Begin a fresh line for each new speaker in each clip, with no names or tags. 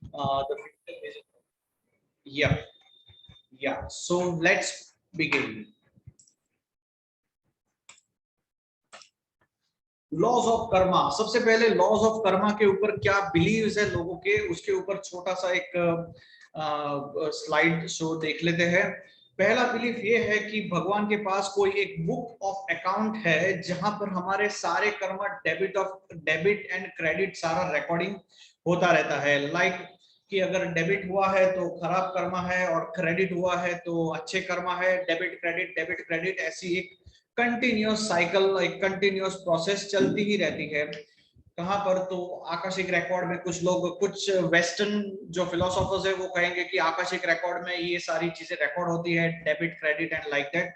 The physical vision. Yeah. So let's begin. Laws of karma, सबसे पहले laws of Karma के ऊपर क्या बिलीव्स है लोगों के, उसके ऊपर छोटा सा एक स्लाइड शो देख लेते हैं। पहला बिलीफ ये है कि भगवान के पास कोई एक बुक ऑफ अकाउंट है जहां पर हमारे सारे कर्म, डेबिट एंड क्रेडिट सारा रिकॉर्डिंग होता रहता है। लाइक कि अगर डेबिट हुआ है तो खराब कर्मा है और क्रेडिट हुआ है तो अच्छे कर्मा है। डेबिट क्रेडिट ऐसी एक कंटिन्यूस साइकिल, एक कंटिन्यूस प्रोसेस चलती ही रहती है। कहां पर तो आकाशिक रिकॉर्ड में कुछ लोग, कुछ वेस्टर्न जो फिलोसोफर्स है वो कहेंगे कि आकाशिक रिकॉर्ड में ये सारी चीजें रिकॉर्ड होती है, debit credit and like that.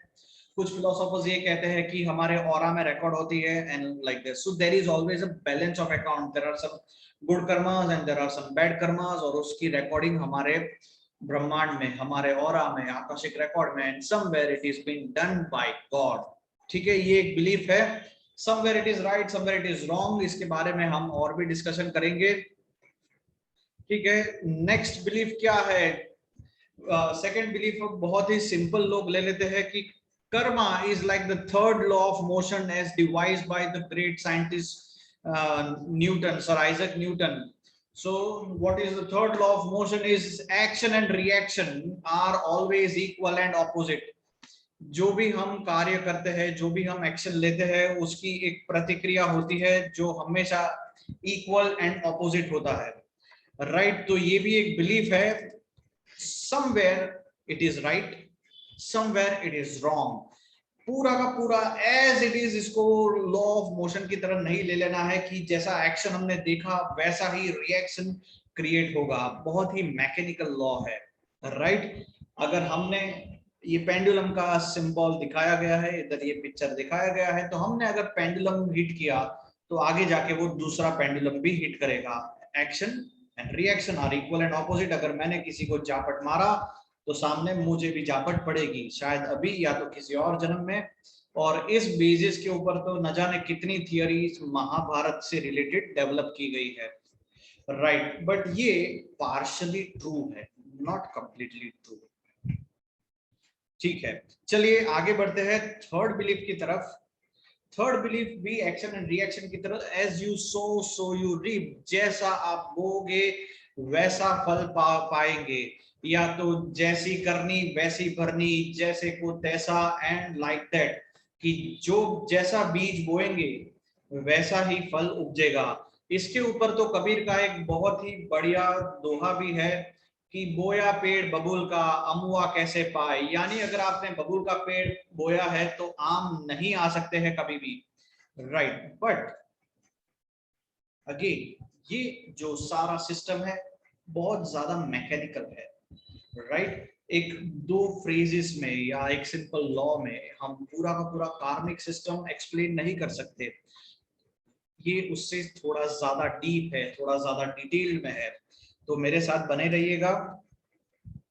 कुछ फिलोसोफर्स ये कहते हैं कि हमारे ऑरा में रिकॉर्ड होती है and like that. So there is always a balance of account, there are some good karmas and there are some bad karmas, और उसकी रिकॉर्डिंग हमारे ब्रह्मांड में, हमारे ऑरा में, आकाशिक रिकॉर्ड में, and somewhere it is been done by God. ठीक है, ये एक बिलीफ है। Somewhere it is right, somewhere it is wrong, इसके बारे में हम और भी डिस्कशन करेंगे। ठीक है, नेक्स्ट बिलीफ क्या है? सेकंड बिलीफ बहुत ही सिंपल लोग ले लेते हैं कि karma is like the third law of motion as devised by the great scientist Newton, sir Isaac Newton. So what is the third law of motion is action and reaction are always equal and opposite. जो भी हम कार्य करते हैं, जो भी हम action लेते हैं, उसकी एक प्रतिक्रिया होती है जो हमेशा इक्वल एंड ऑपोजिट होता है। राइट, तो ये भी एक बिलीफ है। Somewhere it is right, somewhere it is wrong. पूरा का पूरा एज इट इज इसको लॉ ऑफ मोशन की तरह नहीं ले लेना है कि जैसा एक्शन हमने देखा वैसा ही रिएक्शन क्रिएट होगा। बहुत ही मैकेनिकल लॉ है। राइट, अगर हमने ये पेंडुलम का सिंबल दिखाया गया है, इधर ये पिक्चर दिखाया गया है, तो हमने अगर पेंडुलम हिट किया तो आगे जाके वो दूसरा पेंडुलम भी हिट करेगा। Action and reaction are equal and opposite. अगर मैंने किसी को जापट मारा तो सामने मुझे भी जापट पड़ेगी, शायद अभी या तो किसी और जन्म में। और इस बेसिस के ऊपर तो न जाने कितनी थियरीज महाभारत से रिलेटेड डेवलप की गई है। राइट, बट ये पार्शियली ट्रू है, नॉट कंप्लीटली ट्रू। ठीक है, चलिए आगे बढ़ते हैं थर्ड बिलीफ की तरफ। थर्ड बिलीफ भी एक्शन एंड रिएक्शन की तरफ। As you sow you reap, जैसा आप बोगे वैसा फल पाएंगे, या तो जैसी करनी वैसी भरनी, जैसे को तैसा एंड लाइक दैट, कि जो जैसा बीज बोएंगे वैसा ही फल उपजेगा। इसके ऊपर तो कबीर का एक बहुत ही बढ़िया दोहा भी है कि बोया पेड़ बबूल का, अमुआ कैसे पाए। यानी अगर आपने बबूल का पेड़ बोया है तो आम नहीं आ सकते हैं कभी भी। राइट, बट अगेन ये जो सारा सिस्टम है बहुत ज्यादा मैकेनिकल है। राइट, एक दो फ्रेजेस में या एक सिंपल लॉ में हम पूरा का पूरा कार्मिक सिस्टम एक्सप्लेन नहीं कर सकते। ये उससे थोड़ा ज्यादा डीप है, थोड़ा ज्यादा डिटेल में है, तो मेरे साथ बने रहिएगा।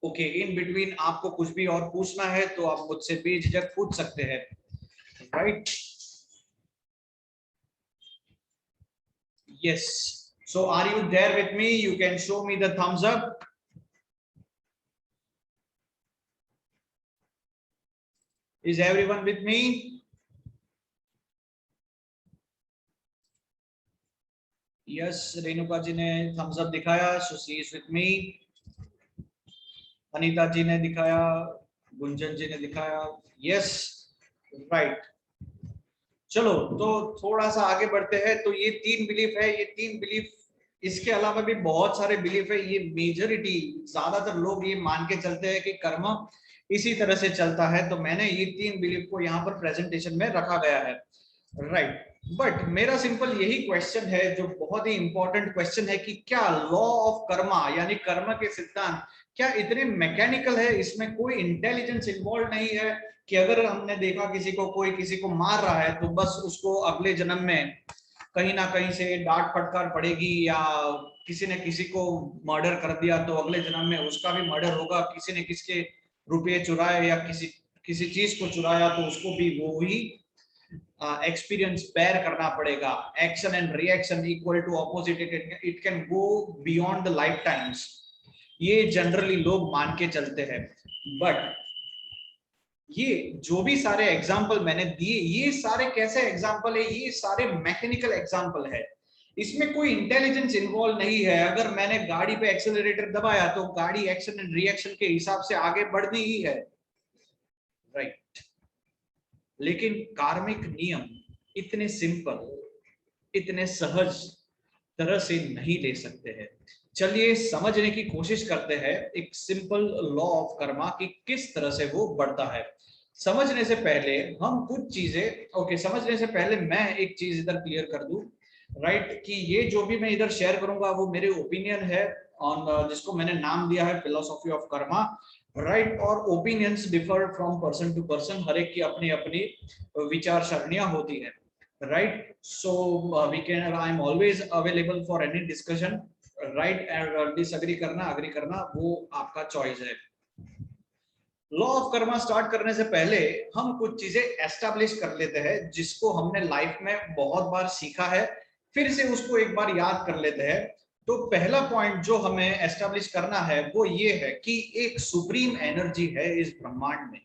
ओके, इन बिटवीन आपको कुछ भी और पूछना है तो आप मुझसे बेझिझक पूछ सकते हैं। Right, yes, so are you there with me? You can show me the thumbs up. Is everyone with me? Yes, Renuka ji ने थम्स अप दिखाया, so she is with me. Anita ji ने दिखाया, गुंजन जी ने दिखाया, यस। राइट, चलो तो थोड़ा सा आगे बढ़ते हैं। तो ये तीन बिलीफ है, ये तीन बिलीफ, इसके अलावा भी बहुत सारे बिलीफ है। ये मेजोरिटी, ज्यादातर लोग ये मान के चलते हैं कि कर्म इसी तरह से चलता है। तो मैंने ये तीन बिलीफ को यहाँ पर प्रेजेंटेशन में रखा गया है। राइट, बट मेरा सिंपल यही क्वेश्चन है जो बहुत ही इंपॉर्टेंट क्वेश्चन है कि क्या लॉ ऑफ कर्मा यानी कर्म के सिद्धांत क्या इतने मैकेनिकल है, इसमें कोई इंटेलिजेंस इन्वॉल्व नहीं है कि अगर हमने देखा किसी को, कोई किसी को मार रहा है तो बस उसको अगले जन्म में कहीं ना कहीं से डांट फटकार पड़ेगी, या किसी ने किसी को मर्डर कर दिया तो अगले जन्म में उसका भी मर्डर होगा। किसी ने किसके रुपये चुराए या किसी किसी चीज को चुराया तो उसको भी वो ही एक्सपीरियंस बेयर करना पड़ेगा, action and reaction equal to opposite, it can go beyond the life times, ये जनरली लोग मान के चलते हैं। बट ये जो भी सारे एग्जाम्पल मैंने दिए, ये सारे कैसे एग्जाम्पल है, ये सारे मैकेनिकल एग्जाम्पल है, इसमें कोई इंटेलिजेंस इन्वॉल्व नहीं है। अगर मैंने गाड़ी पे एक्सेलरेटर दबाया तो गाड़ी एक्शन एंड रिएक्शन के हिसाब से आगे बढ़नी ही है, राइट। लेकिन कार्मिक नियम इतने सिंपल, इतने सहज तरह से नहीं ले सकते हैं। चलिए समझने की कोशिश करते हैं एक सिंपल लॉ ऑफ कर्मा कि किस तरह से वो बढ़ता है। समझने से पहले हम कुछ चीजें, ओके, समझने से पहले मैं एक चीज इधर क्लियर कर दूं, राइट, कि ये जो भी मैं इधर शेयर करूंगा वो मेरे ओपिनियन है ऑन, जिसको मैंने नाम दिया है फिलोसॉफी ऑफ कर्मा, राइट। और opinions differ from person to person, हर एक की अपनी अपनी विचार सरणियां होती है, right? So we can, I'm always available for any discussion, right? And disagree करना, agree करना, वो आपका चॉइस है। लॉ ऑफ कर्मा स्टार्ट करने से पहले हम कुछ चीजें एस्टैब्लिश कर लेते हैं जिसको हमने लाइफ में बहुत बार सीखा है, फिर से उसको एक बार याद कर लेते हैं। तो पहला पॉइंट जो हमें एस्टैब्लिश करना है वो ये है कि एक सुप्रीम एनर्जी है इस ब्रह्मांड में,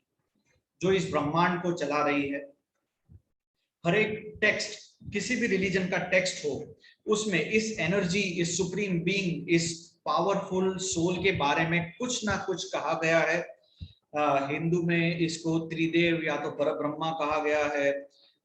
जो इस ब्रह्मांड को चला रही है। हर एक टेक्स्ट, किसी भी रिलीजन का टेक्स्ट हो, उसमें इस एनर्जी, इस सुप्रीम बीइंग, इस पावरफुल सोल के बारे में कुछ ना कुछ कहा गया है। हिंदू में इसको त्रिदेव या तो परब्रह्मा कहा गया है,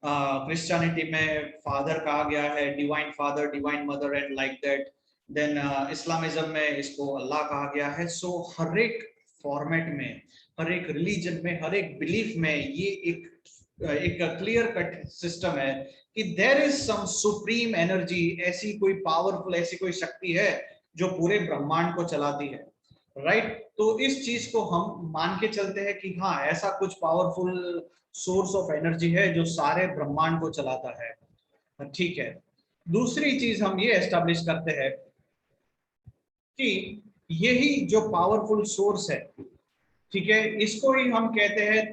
क्रिश्चियनिटी में फादर कहा गया है, divine father, divine mother and like that. Then Islamism में इसको अल्लाह कहा गया है। सो हर एक फॉर्मेट में, हर एक रिलीजन में, हर एक बिलीफ में ये एक क्लियर कट सिस्टम है कि there is some supreme energy, ऐसी कोई पावरफुल, ऐसी कोई शक्ति है जो पूरे ब्रह्मांड को चलाती है, राइट। तो इस चीज को हम मान के चलते हैं कि हाँ, ऐसा कुछ पावरफुल सोर्स ऑफ एनर्जी है जो सारे ब्रह्मांड को चलाता है, ठीक है। दूसरी चीज हम ये एस्टेब्लिश करते हैं कि यही जो पावरफुल सोर्स है, ठीक है, इसको ही हम कहते हैं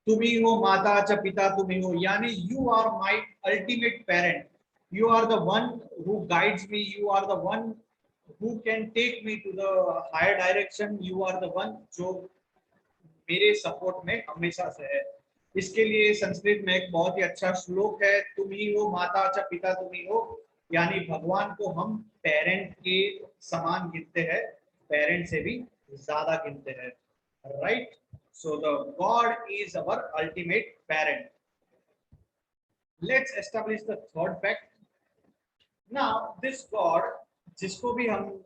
तुम ही हो माता च पिता, तुम ही हो, यानी you are my ultimate parent, you are the one who guides me, you are the one who can take me to the higher direction, you are the one जो मेरे सपोर्ट में हमेशा से है। इसके लिए संस्कृत में एक बहुत ही अच्छा श्लोक है, तुम ही हो माता च पिता, तुम ही हो, यानी भगवान को हम पेरेंट के समान गिनते हैं, पेरेंट से भी ज्यादा गिनते हैं, right. So the God is our ultimate parent. Let's establish the third fact. Now this God, जिसको भी हम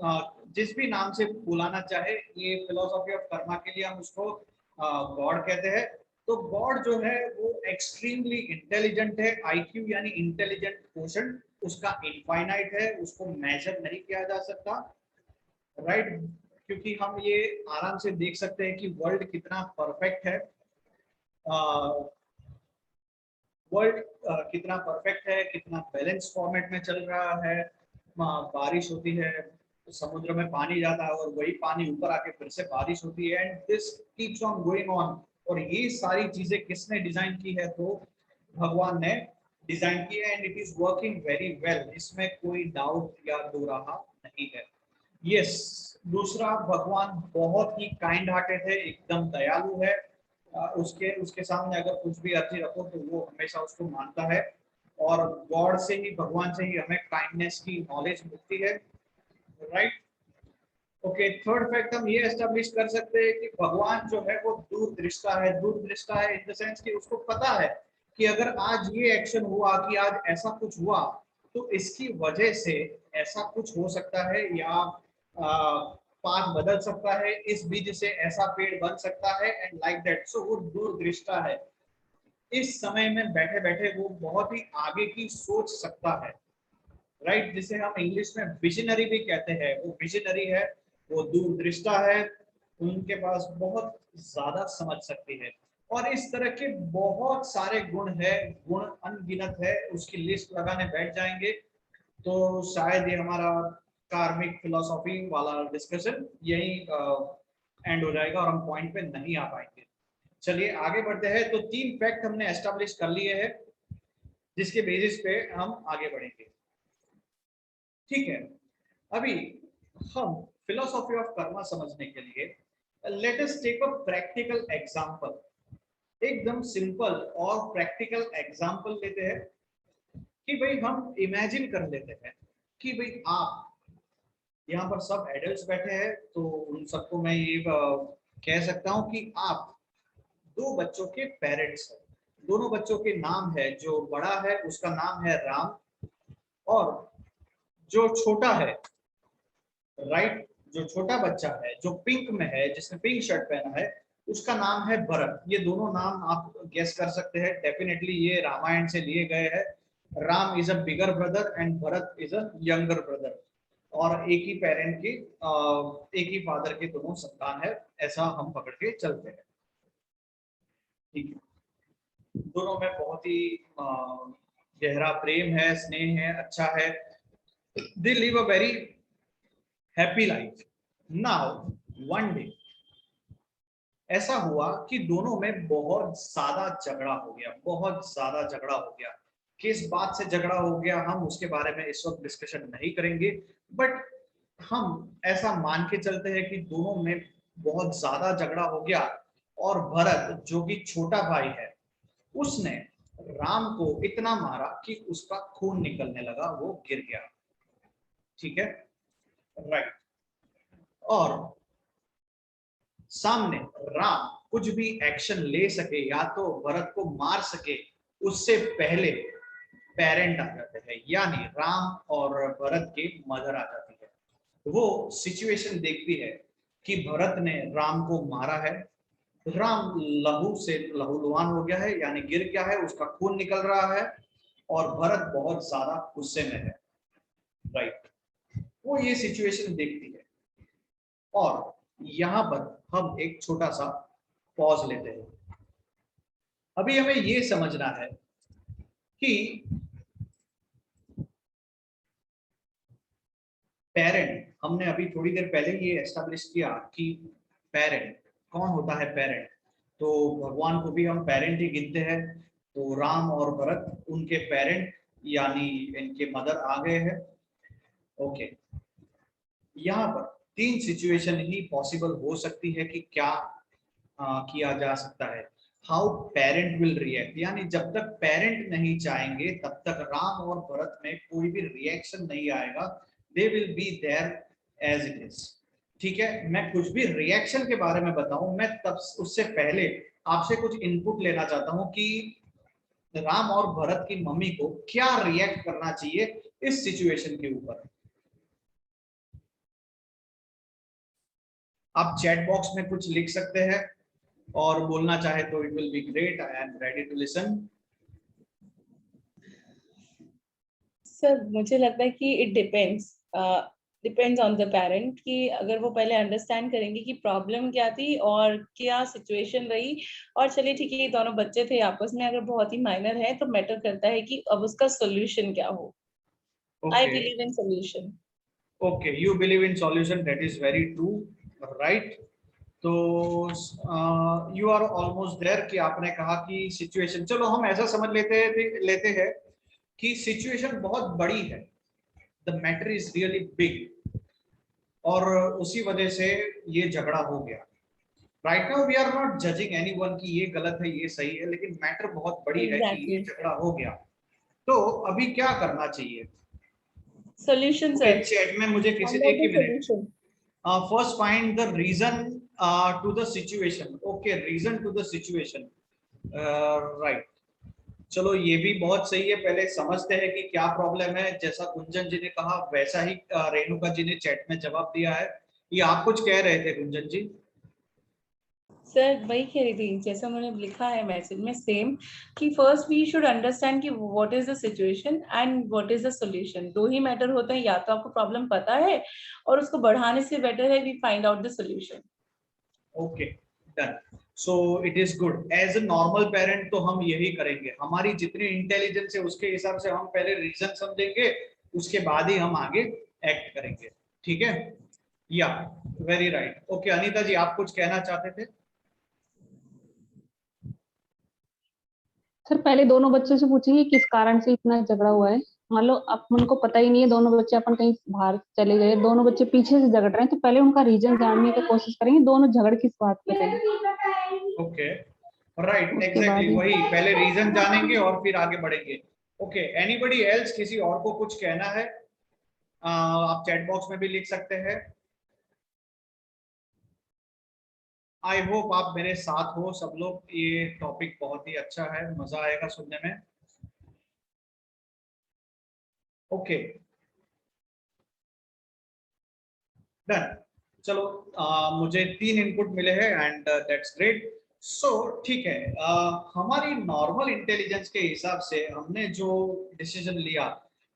जिस भी नाम से बुलाना चाहे, ये फिलोसॉफी ऑफ कर्मा के लिए हम उसको गॉड कहते हैं। तो गॉड जो है वो एक्सट्रीमली इंटेलिजेंट है, आईक्यू यानी इंटेलिजेंट क्वोशंट उसका इनफाइनाइट है, उसको मेजर नहीं किया जा सकता, राइट। क्योंकि हम ये आराम से देख सकते हैं कि वर्ल्ड कितना परफेक्ट है, वर्ल्ड कितना परफेक्ट है, कितना बैलेंस फॉर्मेट में चल रहा है। बारिश होती है तो समुद्र में पानी जाता है और वही पानी ऊपर आके फिर से बारिश होती है, and this keeps on going on. और ये सारी चीजें किसने डिजाइन की है? तो भगवान ने डिजाइन की है, and it is working very well, इसमें कोई डाउट या दो रहा नहीं है। यस, दूसरा, भगवान बहुत ही काइंड हार्टेड है, एकदम दयालु है। उसके उसके सामने अगर कुछ भी अर्जी रखो तो वो हमेशा उसको मानता है, और गॉड से ही, भगवान से ही हमें काइंडनेस की नॉलेज मिलती है, राइट। ओके, थर्ड फैक्ट हम ये एस्टेब्लिश कर सकते हैं कि भगवान जो है वो दूरदृष्टा है। दूरदृष्टा है इन द सेंस कि उसको पता है कि अगर आज ये एक्शन हुआ, कि आज ऐसा कुछ हुआ, तो इसकी वजह से ऐसा कुछ हो सकता है, या पाथ बदल सकता है, इस बीज से ऐसा पेड़ बन सकता है, एंड लाइक दैट। सो वो दूरदृष्टा है, इस समय में बैठे बैठे वो बहुत ही आगे की सोच सकता है, राइट। जिसे हम इंग्लिश में विजनरी भी कहते हैं, वो विजनरी है, वो दूरदृष्टा है, उनके पास बहुत ज्यादा समझ सकती है। और इस तरह के बहुत सारे गुण है, गुण अनगिनत है, उसकी लिस्ट लगाने बैठ जाएंगे तो शायद ये हमारा कार्मिक फिलोसॉफी वाला डिस्कशन यही एंड हो जाएगा और हम पॉइंट पे नहीं आ पाएंगे। चलिए आगे बढ़ते हैं। तो तीन फैक्ट हमने एस्टेब्लिश कर लिए हैं, जिसके बेसिस पे हम आगे बढ़ेंगे। ठीक है, अभी हम फिलोसॉफी ऑफ कर्मा समझने के लिए let us take a practical example. एकदम सिंपल और प्रैक्टिकल एग्जांपल लेते हैं कि भाई हम इमेजिन कर लेते हैं कि भाई आप यहाँ पर सब एडल्ट्स बैठे हैं, तो उन सबको मैं ये कह सकता हूँ कि आप दो बच्चों के पेरेंट्स हैं। दोनों बच्चों के नाम है, जो बड़ा है उसका नाम है राम, और जो छोटा है, राइट, जो छोटा बच्चा है जो पिंक में है, जिसने पिंक शर्ट पहना है, उसका नाम है भरत। ये दोनों नाम आप गेस कर सकते हैं, डेफिनेटली ये रामायण से लिए गए हैं। Ram is a bigger brother and Bharat is a younger brother, और एक ही पेरेंट की एक ही फादर के दोनों संतान है, ऐसा हम पकड़ के चलते हैं। ठीक है, दोनों में बहुत ही गहरा प्रेम है, स्नेह है, अच्छा है। They live a very happy life. Now one day ऐसा हुआ कि दोनों में बहुत ज्यादा झगड़ा हो गया, बहुत ज्यादा झगड़ा हो गया। किस बात से झगड़ा हो गया हम उसके बारे में इस वक्त डिस्कशन नहीं करेंगे, बट हम ऐसा मान के चलते हैं कि दोनों में बहुत ज्यादा झगड़ा हो गया, और भरत जो कि छोटा भाई है, उसने राम को इतना मारा कि उसका खून निकलने लगा, वो गिर गया। ठीक है, राइट। और सामने राम कुछ भी एक्शन ले सके या तो भरत को मार सके, उससे पहले पेरेंट आ जाते हैं, यानी राम और भरत की मदर आ जाती है। वो सिचुएशन देखती है कि भरत ने राम को मारा है, राम लहू से लहूलुहान हो गया है, यानी गिर गया है, उसका खून निकल रहा है, और भरत बहुत ज्यादा गुस्से में है, राइट। वो ये सिचुएशन देखती है, और यहां पर हम एक छोटा सा पॉज लेते हैं। अभी हमें ये समझना है कि पेरेंट, हमने अभी थोड़ी देर पहले ये एस्टेब्लिश किया कि पेरेंट कौन होता है। पेरेंट तो भगवान को भी हम पेरेंट ही गिनते हैं, तो राम और भरत उनके पेरेंट यानी इनके मदर आ गए हैं। ओके, यहाँ पर तीन सिचुएशन ही पॉसिबल हो सकती है कि क्या किया जा सकता है। हाउ पेरेंट विल रिएक्ट, यानी जब तक पेरेंट नहीं चाहेंगे तब तक राम और भरत में कोई भी रिएक्शन नहीं आएगा, they will be there as it is. ठीक है, मैं कुछ भी रिएक्शन के बारे में बताऊं, मैं तब उससे पहले आपसे कुछ इनपुट लेना चाहता हूं कि राम और भरत की मम्मी को क्या रिएक्ट करना चाहिए इस सिचुएशन के ऊपर। आप चैट बॉक्स में कुछ लिख सकते हैं, और बोलना चाहे तो it will be great, I am ready to listen.
Sir मुझे लगता है कि it depends on the parent, कि अगर वो पहले अंडरस्टैंड करेंगे कि प्रॉब्लम क्या थी और क्या सिचुएशन रही, और चलिए ठीक है ये दोनों बच्चे थे आपस में, अगर बहुत ही माइनर है तो मैटर करता है कि अब उसका सोल्यूशन क्या हो। I
okay,
believe in solution.
Okay, you believe in solution, that is very true, right. तो यू आर ऑलमोस्ट देयर कि आपने कहा कि सिचुएशन, चलो हम ऐसा समझ लेते हैं कि सिचुएशन बहुत बड़ी है, the matter is really big, और उसी वजह से ये झगड़ा हो गया। Right now we are not judging anyone कि ये गलत है ये सही है, लेकिन मैटर बहुत बड़ी है कि ये
एग्जैक्टली।
झगड़ा हो गया। तो अभी क्या करना चाहिए?
Solution
okay,
sir.
चैट में मुझे किसी,
फाइंड आउट
एक ही
the
minute,
solution.
first find the reason to the situation। okay, reason to the situation, right। चलो ये भी बहुत सही है, पहले समझते हैं कि क्या प्रॉब्लम है। जैसा गुंजन जी ने कहा वैसा ही रेणुका जी ने चैट में जवाब दिया है। ये आप कुछ कह रहे थे गुंजन जी?
सर वही कह रही थी जैसा उन्होंने लिखा है मैसेज में सेम, कि फर्स्ट वी शुड अंडरस्टैंड कि what is the situation and what is the solution. दो ही मैटर होते हैं, या तो आपको प्रॉब्लम पता है और उसको बढ़ाने से बेटर है we find out the solution.
Okay, done. So it is good, as a normal parent तो हम यही करेंगे, हमारी जितनी इंटेलिजेंस है उसके हिसाब से हम पहले रीजन समझेंगे, उसके बाद ही हम आगे एक्ट करेंगे। ठीक है, या वेरी राइट। ओके अनीता जी, आप कुछ कहना चाहते थे?
सर पहले दोनों बच्चों से पूछेंगे किस कारण से इतना झगड़ा हुआ है। मान लो अब उनको पता ही नहीं है, दोनों बच्चे अपन कहीं बाहर चले गए, दोनों बच्चे पीछे से झगड़ रहे हैं, तो पहले उनका रीजन जानने की कोशिश करेंगे, दोनों झगड़ किस बात पे रहे हैं।
ओके, राइट,
उसके बाद
एग्जैक्टली,
ही
वही पहले रीजन जानेंगे और फिर आगे बढ़ेंगे। ओके, एनीबडी एल्स, किसी और को कुछ कहना है? आप चैट बॉक्स में भी लिख सकते हैं। आई होप आप मेरे साथ हो सब लोग, ये टॉपिक बहुत ही अच्छा है, मजा आएगा सुनने में। Okay, done. चलो, मुझे 3 इनपुट मिले हैं एंड दैट्स ग्रेट। सो ठीक है, हमारी नॉर्मल इंटेलिजेंस के हिसाब से हमने जो डिसीजन लिया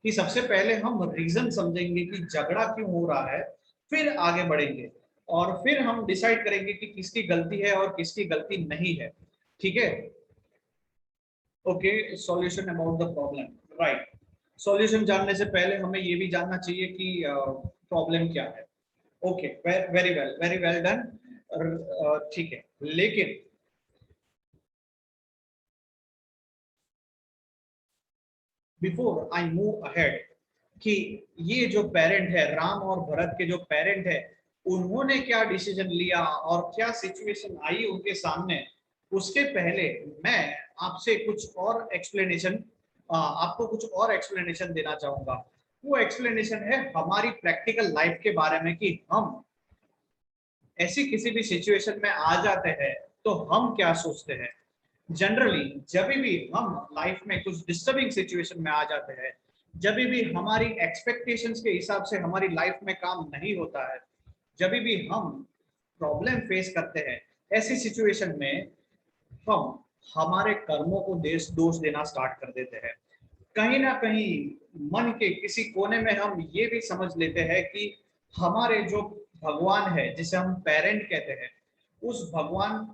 कि सबसे पहले हम रीजन समझेंगे कि झगड़ा क्यों हो रहा है, फिर आगे बढ़ेंगे और फिर हम डिसाइड करेंगे कि किसकी गलती है और किसकी गलती नहीं है। ठीक है? Okay, solution about the problem, right. Solution जानने से पहले हमें ये भी जानना चाहिए कि प्रॉब्लम क्या है। Okay, very well done. ठीक है, लेकिन बिफोर आई मूव अहेड कि ये जो पेरेंट है, राम और भरत के जो पेरेंट है, उन्होंने क्या डिसीजन लिया और क्या सिचुएशन आई उनके सामने, उसके पहले मैं आपसे कुछ और एक्सप्लेनेशन, आपको कुछ और एक्सप्लेनेशन देना चाहूंगा। वो एक्सप्लेनेशन है हमारी प्रैक्टिकल लाइफ के बारे में कि हम ऐसी किसी भी सिचुएशन में आ जाते हैं तो हम क्या सोचते हैं। जनरली जब भी हम लाइफ में कुछ डिस्टर्बिंग सिचुएशन में आ जाते हैं, जब भी हमारी एक्सपेक्टेशंस के हिसाब से हमारी लाइफ में काम नहीं होता है, जब भी हम प्रॉब्लम फेस करते हैं, ऐसी सिचुएशन में हम हमारे कर्मों को दोष देना स्टार्ट कर देते हैं। कहीं ना कहीं मन के किसी कोने में हम ये भी समझ लेते हैं कि हमारे जो भगवान है, जिसे हम पेरेंट कहते हैं, उस भगवान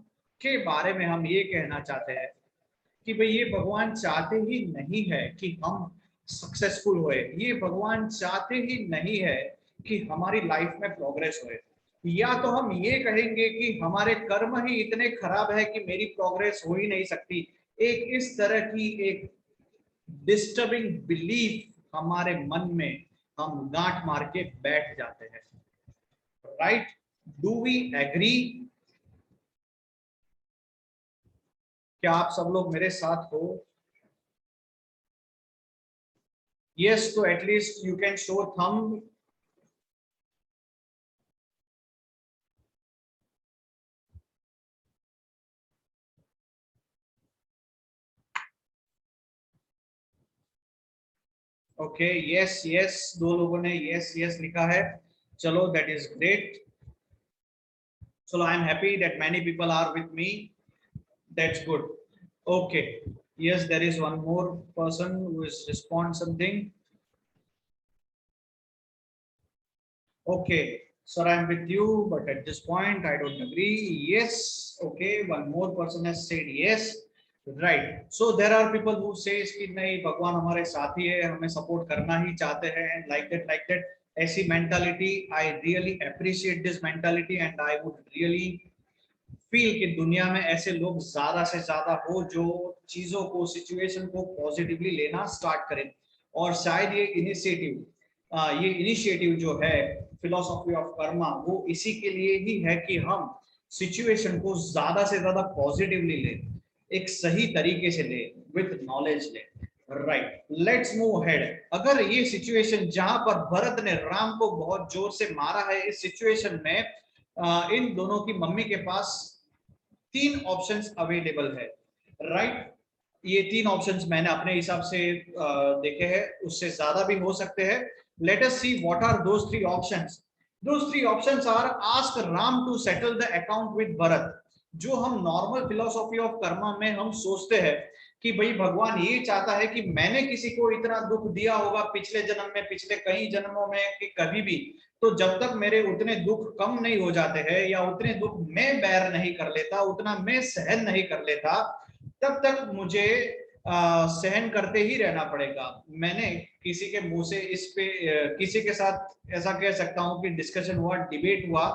के बारे में हम ये कहना चाहते हैं कि भाई ये भगवान चाहते ही नहीं है कि हम सक्सेसफुल होए, ये भगवान चाहते ही नहीं है कि हमारी लाइफ में प्रोग्रेस होए। या तो हम ये कहेंगे कि हमारे कर्म ही इतने खराब है कि मेरी प्रोग्रेस हो ही नहीं सकती। एक इस तरह की एक डिस्टर्बिंग बिलीफ हमारे मन में हम गांठ मार के बैठ जाते हैं। राइट? Do we agree? क्या आप सब लोग मेरे साथ हो? यस, तो at least you can show thumb. Okay, yes yes, 2 लोगों ने यस यस लिखा है। चलो, दैट इज ग्रेट। चलो, I am happy that many people are with me, that's good. Okay, yes, there is one more person who is respond something. Okay, sir, I am with you, but at this point I don't agree. Yes. Okay, one more person has said yes. Right. So there are people who says कि नहीं, भगवान हमारे साथ ही है, हमें support करना ही चाहते हैं, and like that ऐसी mentality, I really appreciate this mentality and I would really feel कि दुनिया में ऐसे लोग ज्यादा से ज्यादा हो जो चीजों को, सिचुएशन को पॉजिटिवली लेना स्टार्ट करें। और शायद ये इनिशिएटिव जो है फिलोसॉफी ऑफ कर्मा, वो इसी के लिए ही है कि हम सिचुएशन को ज्यादा से ज्यादा पॉजिटिवली ले, एक सही तरीके से ले, विद नॉलेज ले। Right, let's move ahead. अगर ये सिचुएशन जहां पर भरत ने राम को बहुत जोर से मारा है, इस सिचुएशन में इन दोनों की मम्मी के पास 3 ऑप्शंस अवेलेबल है। राइट? ये 3 ऑप्शंस मैंने अपने हिसाब से देखे हैं, उससे ज्यादा भी हो सकते हैं। Let us see what are those 3 options. Those 3 options are ask Ram to settle the account with Bharat. जो हम नॉर्मल फिलोसॉफी ऑफ कर्मा में हम सोचते हैं कि भाई भगवान ये चाहता है कि मैंने किसी को इतना दुख दिया होगा पिछले जन्म में, पिछले कई जन्मों में, कि कभी भी, तो जब तक मेरे उतने दुख कम नहीं हो जाते हैं या उतने दुख मैं बेयर नहीं कर लेता, उतना मैं सहन नहीं कर लेता, तब तक मुझे सहन करते ही रहना पड़ेगा। मैंने किसी के मुंह से इस पे किसी के साथ ऐसा कह सकता हूं कि डिस्कशन हुआ, डिबेट हुआ,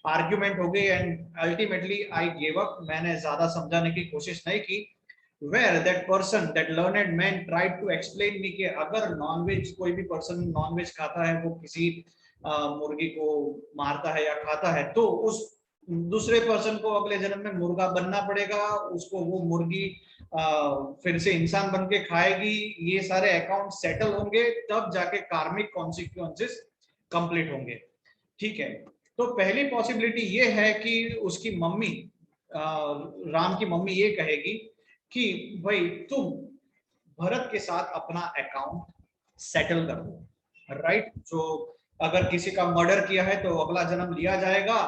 आर्ग्यूमेंट हो गई and ultimately I give up. मैंने ज्यादा समझाने की कोशिश नहीं की। where that person, that learned man tried to explain me कि अगर नॉनवेज कोई भी पर्सन नॉनवेज खाता है, वो किसी मुर्गी को मारता है या खाता है, तो उस दूसरे पर्सन को अगले जन्म में मुर्गा बनना पड़ेगा, उसको वो मुर्गी फिर से इंसान बन के खाएगी, ये सारे अकाउंट सेटल होंगे, तब जाके कार्मिक कॉन्सिक्वेंसेस कंप्लीट होंगे। ठीक है, तो पहली पॉसिबिलिटी ये है कि उसकी मम्मी, राम की मम्मी ये कहेगी कि भाई तुम भरत के साथ अपना अकाउंट सेटल कर दो, राइट। जो अगर किसी का मर्डर किया है तो अगला जन्म लिया जाएगा,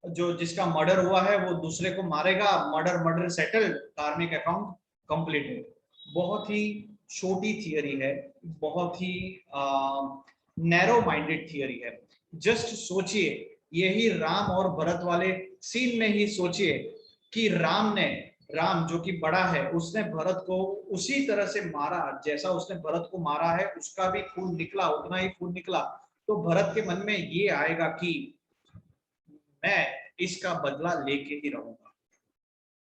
जो जिसका मर्डर हुआ है वो दूसरे को मारेगा, मर्डर सेटल, कार्मिक अकाउंट कंप्लीटेड। बहुत ही छोटी थियरी है, बहुत ही नैरो माइंडेड थियरी है। जस्ट सोचिए, यही राम और भरत वाले सीन में ही सोचिए कि राम जो कि बड़ा है, उसने भरत को उसी तरह से मारा जैसा उसने भरत को मारा है, उसका भी खून निकला, उतना ही खून निकला। तो भरत के मन में ये आएगा कि मैं इसका बदला लेके ही रहूंगा,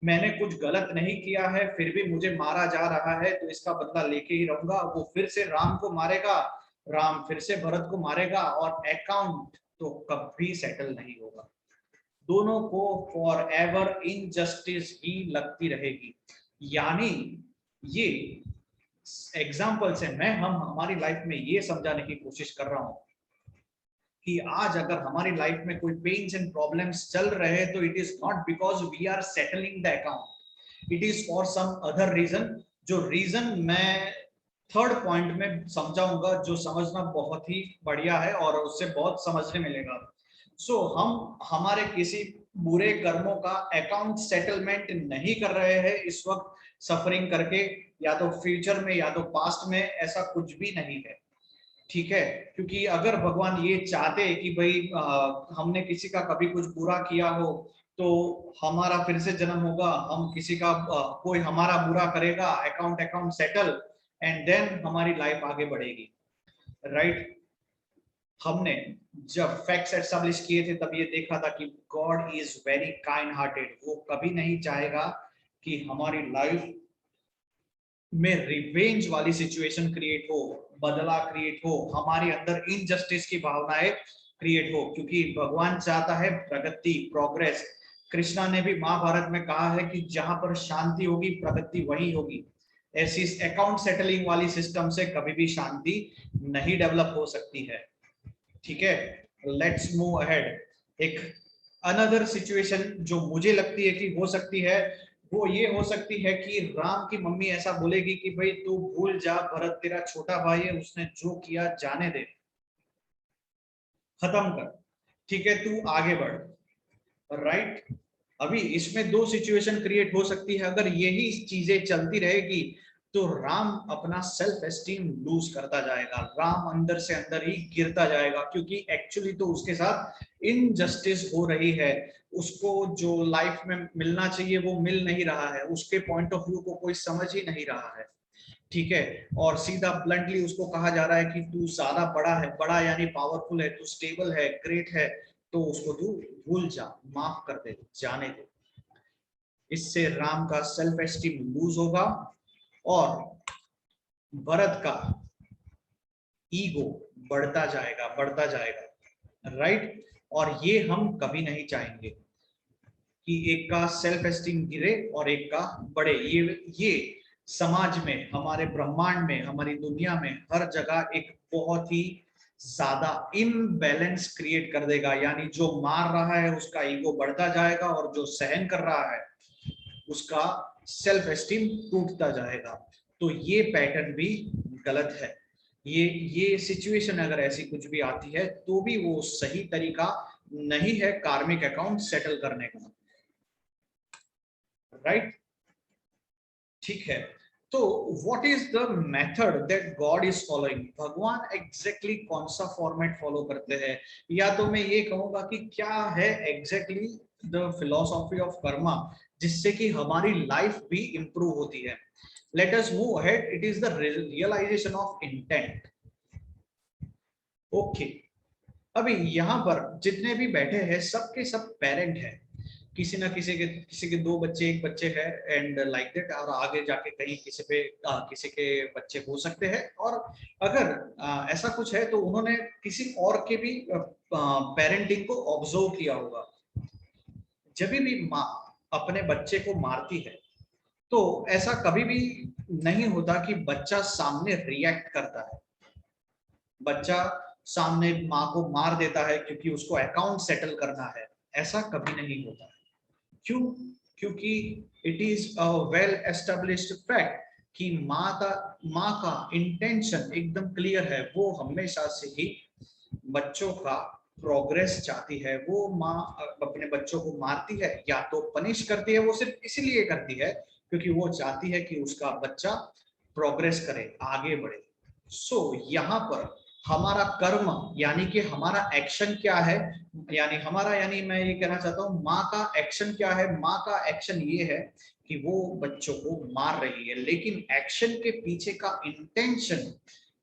मैंने कुछ गलत नहीं किया है, फिर भी मुझे मारा जा रहा है, तो इसका बदला लेके ही रहूंगा। वो फिर से राम को मारेगा, राम फिर से भरत को मारेगा, और अकाउंट तो कभी सेटल नहीं होगा। दोनों को फॉर एवर इनजस्टिस ही लगती रहेगी। यानी ये एग्जाम्पल से मैं हमारी लाइफ में ये समझाने की कोशिश कर रहा हूं कि आज अगर हमारी लाइफ में कोई पेन्स एंड प्रॉब्लम्स चल रहे हैं, तो it is not because we are settling the account, it is for some other reason. जो रीजन मैं थर्ड पॉइंट में समझाऊंगा, जो समझना बहुत ही बढ़िया है और उससे बहुत समझने मिलेगा। सो हम हमारे किसी बुरे कर्मों का अकाउंट सेटलमेंट नहीं कर रहे हैं इस वक्त सफरिंग करके, या तो फ्यूचर में या तो पास्ट में, ऐसा कुछ भी नहीं है। ठीक है, क्योंकि अगर भगवान ये चाहते कि भाई हमने किसी का कभी कुछ बुरा किया हो तो हमारा फिर से जन्म होगा, हम किसी का कोई हमारा बुरा करेगा, अकाउंट सेटल, एंड देन हमारी लाइफ आगे बढ़ेगी, राइट। हमने जब फैक्ट्स एस्टैब्लिश किए थे तब ये देखा था कि God is very kind hearted. वो कभी नहीं चाहेगा कि हमारी लाइफ में रिवेंज वाली सिचुएशन क्रिएट हो, बदला क्रिएट हो, हमारे अंदर इनजस्टिस की भावनाएं क्रिएट हो, क्योंकि भगवान चाहता है प्रगति, प्रोग्रेस। कृष्णा ने भी महाभारत में कहा है कि जहां पर शांति होगी प्रगति वही होगी। ऐसी अकाउंट सेटलिंग वाली सिस्टम से कभी भी शांति नहीं डेवलप हो सकती है। ठीक है, लेट्स मूव अहेड। एक अनदर सिचुएशन जो मुझे लगती है कि हो सकती है, वो ये हो सकती है कि राम की मम्मी ऐसा बोलेगी कि भाई तू भूल जा, भरत तेरा छोटा भाई है, उसने जो किया जाने दे, खत्म कर, ठीक है, तू आगे बढ़, राइट। अभी इसमें दो सिचुएशन क्रिएट हो सकती है। अगर यही चीजें चलती रहेगी तो राम अपना सेल्फ एस्टीम लूज करता जाएगा, राम अंदर से अंदर ही गिरता जाएगा, क्योंकि एक्चुअली तो उसके साथ इनजस्टिस हो रही है। उसको जो लाइफ में मिलना चाहिए वो मिल नहीं रहा है, उसके पॉइंट ऑफ व्यू को कोई समझ ही नहीं रहा है। ठीक है, और सीधा ब्लंटली उसको कहा जा रहा है कि तू ज्यादा बड़ा है, बड़ा यानी पावरफुल है, तू स्टेबल है, ग्रेट है, तो उसको तू भूल जा, माफ कर दे, जाने दे। इससे राम का सेल्फ एस्टीम लूज होगा और भरत का ईगो बढ़ता जाएगा, राइट। और ये हम कभी नहीं चाहेंगे कि एक का सेल्फ एस्टीम गिरे और एक का बढ़े। ये समाज में, हमारे ब्रह्मांड में, हमारी दुनिया में हर जगह एक बहुत ही ज्यादा इम्बैलेंस क्रिएट कर देगा। यानी जो मार रहा है उसका ईगो बढ़ता जाएगा और जो सहन कर रहा है उसका सेल्फ एस्टीम टूटता जाएगा। तो ये पैटर्न भी गलत है। ये सिचुएशन अगर ऐसी कुछ भी आती है तो भी वो सही तरीका नहीं है कार्मिक अकाउंट सेटल करने का, राइट। ठीक है, तो what is the method that God is following? भगवान एग्जैक्टली कौन सा फॉर्मेट फॉलो करते हैं, या तो मैं ये कहूंगा कि क्या है exactly the philosophy of karma, जिससे कि हमारी लाइफ भी इंप्रूव होती है। Let us move ahead. It is the realization of intent. Okay, अभी यहाँ पर जितने भी बैठे हैं सबके सब पेरेंट हैं, किसी ना किसी के 2 बच्चे 1 बच्चे है एंड लाइक दैट, और आगे जाके कहीं किसी के बच्चे हो सकते हैं। और अगर ऐसा कुछ है तो उन्होंने किसी और के भी पेरेंटिंग को ऑब्जर्व किया होगा। जब भी माँ अपने बच्चे को मारती है तो ऐसा कभी भी नहीं होता कि बच्चा सामने रिएक्ट करता है, बच्चा सामने माँ को मार देता है क्योंकि उसको अकाउंट सेटल करना है, ऐसा कभी नहीं होता है। क्यों? क्योंकि it is a well established fact कि माँ का इंटेंशन एकदम क्लियर है, वो हमेशा से ही बच्चों का प्रोग्रेस चाहती है। वो माँ अपने बच्चों को मारती है या तो पनिश करती है, वो सिर्फ इसीलिए करती है क्योंकि वो चाहती है कि उसका बच्चा प्रोग्रेस करे, आगे बढ़े। सो यहाँ पर हमारा कर्म यानी कि हमारा एक्शन क्या है, यानी मैं ये कहना चाहता हूँ माँ का एक्शन क्या है। माँ का एक्शन ये है कि वो बच्चों को मार रही है, लेकिन एक्शन के पीछे का इंटेंशन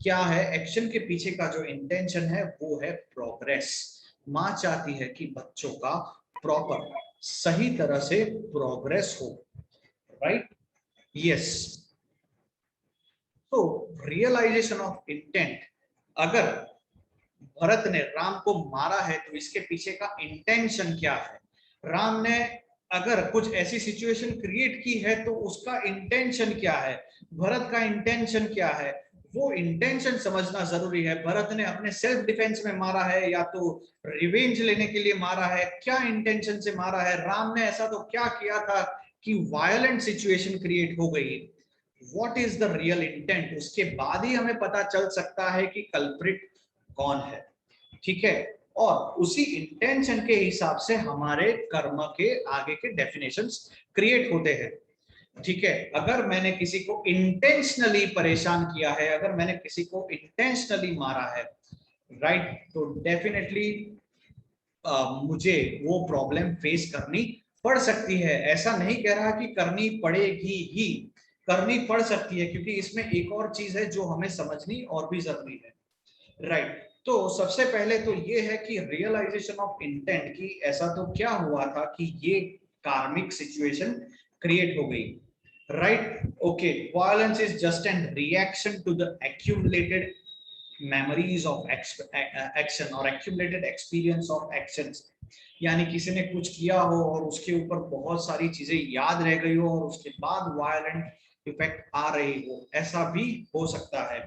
क्या है? एक्शन के पीछे का जो इंटेंशन है वो है प्रोग्रेस। माँ चाहती है कि बच्चों का प्रॉपर सही तरह से प्रोग्रेस हो, राइट? यस। तो रियलाइजेशन ऑफ इंटेंट, अगर भरत ने राम को मारा है तो इसके पीछे का इंटेंशन क्या है? राम ने अगर कुछ ऐसी सिचुएशन क्रिएट की है तो उसका इंटेंशन क्या है? भरत का इंटेंशन क्या है? वो इंटेंशन समझना जरूरी है। भरत ने अपने सेल्फ डिफेंस में मारा है या तो रिवेंज लेने के लिए मारा है? क्या इंटेंशन से मारा है? राम ने ऐसा तो क्या किया था कि वायलेंट सिचुएशन क्रिएट हो गई? What is the real intent? उसके बाद ही हमें पता चल सकता है कि कल्प्रिट कौन है, ठीक है? और उसी इंटेंशन के हिसाब से हमारे कर्म के आगे के डेफिनेशंस क्रिएट होते हैं, ठीक है? अगर मैंने किसी को इंटेंशनली परेशान किया है, अगर मैंने किसी को इंटेंशनली मारा है, राइट, तो डेफिनेटली मुझे वो प्रॉब्लम फेस करनी पड़ सकती है। ऐसा नहीं कह रहा कि करनी पड़ेगी ही, करनी पड़ सकती है, क्योंकि इसमें एक और चीज है जो हमें समझनी और भी जरूरी है, राइट? तो सबसे पहले तो ये है कि रियलाइजेशन ऑफ इंटेंट की ऐसा तो क्या हुआ था कि ये कार्मिक सिचुएशन क्रिएट हो गई, right? Okay, violence is just an reaction to the accumulated memories of action और accumulated experience of actions। यानी किसी ने कुछ किया हो और उसके ऊपर बहुत सारी चीजें याद रह गई हो और उसके बाद वायलेंट इफेक्ट आ रही हो, ऐसा भी हो सकता है,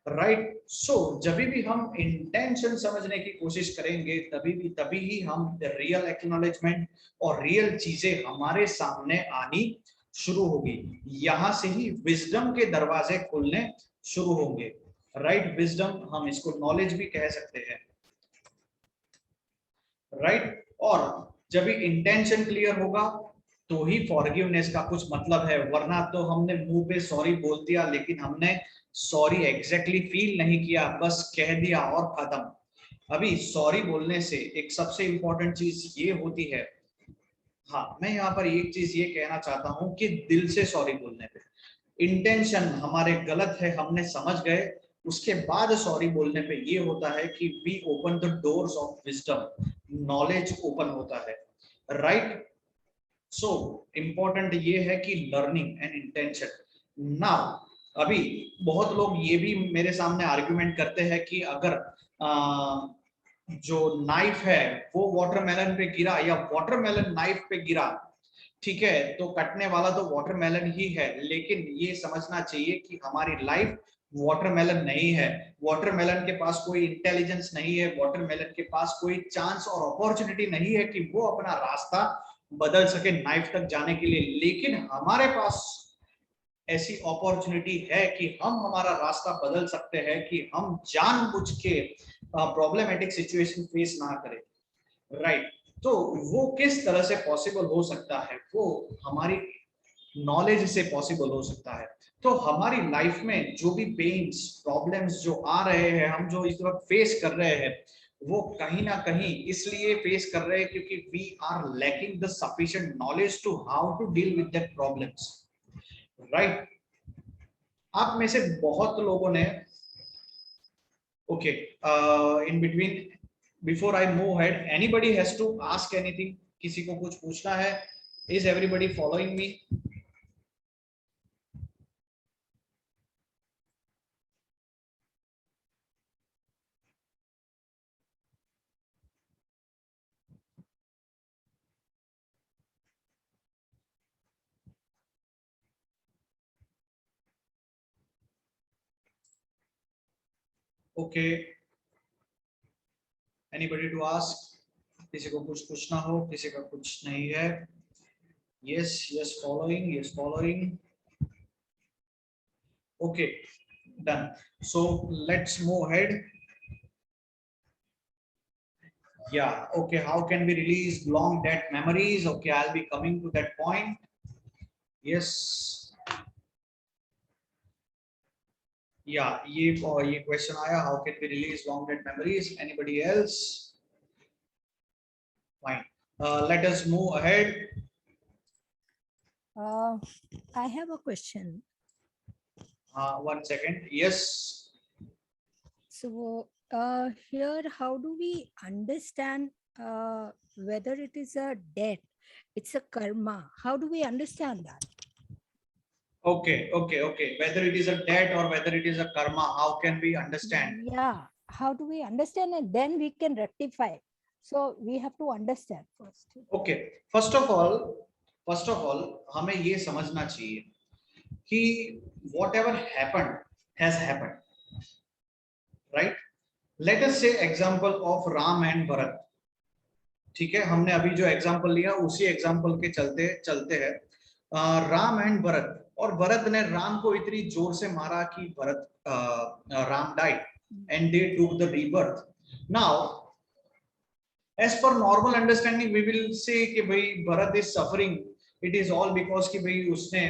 राइट? सो जब भी हम इंटेंशन समझने की कोशिश करेंगे तभी ही हम रियल एक्नॉलेजमेंट और रियल चीजें हमारे सामने आनी शुरू होगी। यहां से ही विजडम के दरवाजे खुलने शुरू होंगे, राइट? विजडम, हम इसको नॉलेज भी कह सकते हैं, राइट? और जब भी इंटेंशन क्लियर होगा तो ही फॉरगिवनेस का कुछ मतलब है, वरना तो हमने मुंह पे सॉरी बोल दिया लेकिन हमने सॉरी एग्जैक्टली फील नहीं किया, बस कह दिया और खत्म। अभी सॉरी बोलने से एक सबसे इंपॉर्टेंट चीज ये होती है, हाँ मैं यहाँ पर एक चीज ये कहना चाहता हूँ कि दिल से सॉरी बोलने पे इंटेंशन हमारे गलत है, हमने समझ गए, उसके बाद सॉरी बोलने पे ये होता है कि we open the doors of wisdom, knowledge open होता है, राइट? सो इंपॉर्टेंट ये है कि लर्निंग एंड इंटेंशन। नाउ अभी बहुत लोग ये भी मेरे सामने आर्गुमेंट करते हैं कि अगर जो नाइफ है वो वाटरमेलन पे गिरा या वाटरमेलन नाइफ पे गिरा, ठीक है, तो कटने वाला तो वाटरमेलन ही है, लेकिन ये समझना चाहिए कि हमारी लाइफ वाटरमेलन नहीं है। वाटरमेलन के पास कोई इंटेलिजेंस नहीं है, वाटरमेलन के पास कोई चांस और अपॉर्चुनिटी नहीं है कि वो अपना रास्ता बदल सके नाइफ तक जाने के लिए, लेकिन हमारे पास ऐसी अपॉर्चुनिटी है कि हम हमारा रास्ता बदल सकते हैं, कि हम जानबूझ के प्रॉब्लमेटिक सिचुएशन फेस ना करें, राइट? तो वो किस तरह से पॉसिबल हो सकता है? वो हमारी नॉलेज से पॉसिबल हो सकता है। तो हमारी लाइफ में जो भी पेन्स, प्रॉब्लम्स जो आ रहे हैं, हम जो इस वक्त फेस कर रहे हैं, वो कहीं ना कहीं इसलिए फेस कर रहे हैं क्योंकि we are lacking the sufficient knowledge to how to deal with that problems, right? आप में से बहुत लोगों ने, okay, in between, before I move ahead, anybody has to ask anything? किसी को कुछ पूछना है? Is everybody following me? Okay, anybody to ask? किसी को कुछ पूछना हो, किसी का कुछ नहीं है? Yes yes following, yes following. Okay, done. So let's move ahead. Yeah, okay, how can we release long dead memories? Okay, I'll be coming to that point. Yes. Yeah, ये question आया, how can we release long dead memories? Anybody else? Fine. Let us move ahead.
I have a question.
1 second. Yes.
So here, how do we understand whether it is a debt? It's a karma. How do we understand that?
Okay. Whether it is a debt or whether it is a karma, how can we understand?
Yeah. How do we understand, and then we can rectify? So we have to understand first.
Okay. First of all, हमें ये समझना चाहिए कि whatever happened has happened. Right? Let us say example of Ram and Bharat. ठीक है, हमने अभी जो एग्जांपल लिया उसी एग्जांपल के चलते चलते हैं। राम एंड भरत, और भरत ने राम को इतनी जोर से मारा कि Bharat Ram died and they took the rebirth. Now as per normal understanding we will say कि भाई Bharat is suffering, it is all because कि भाई उसने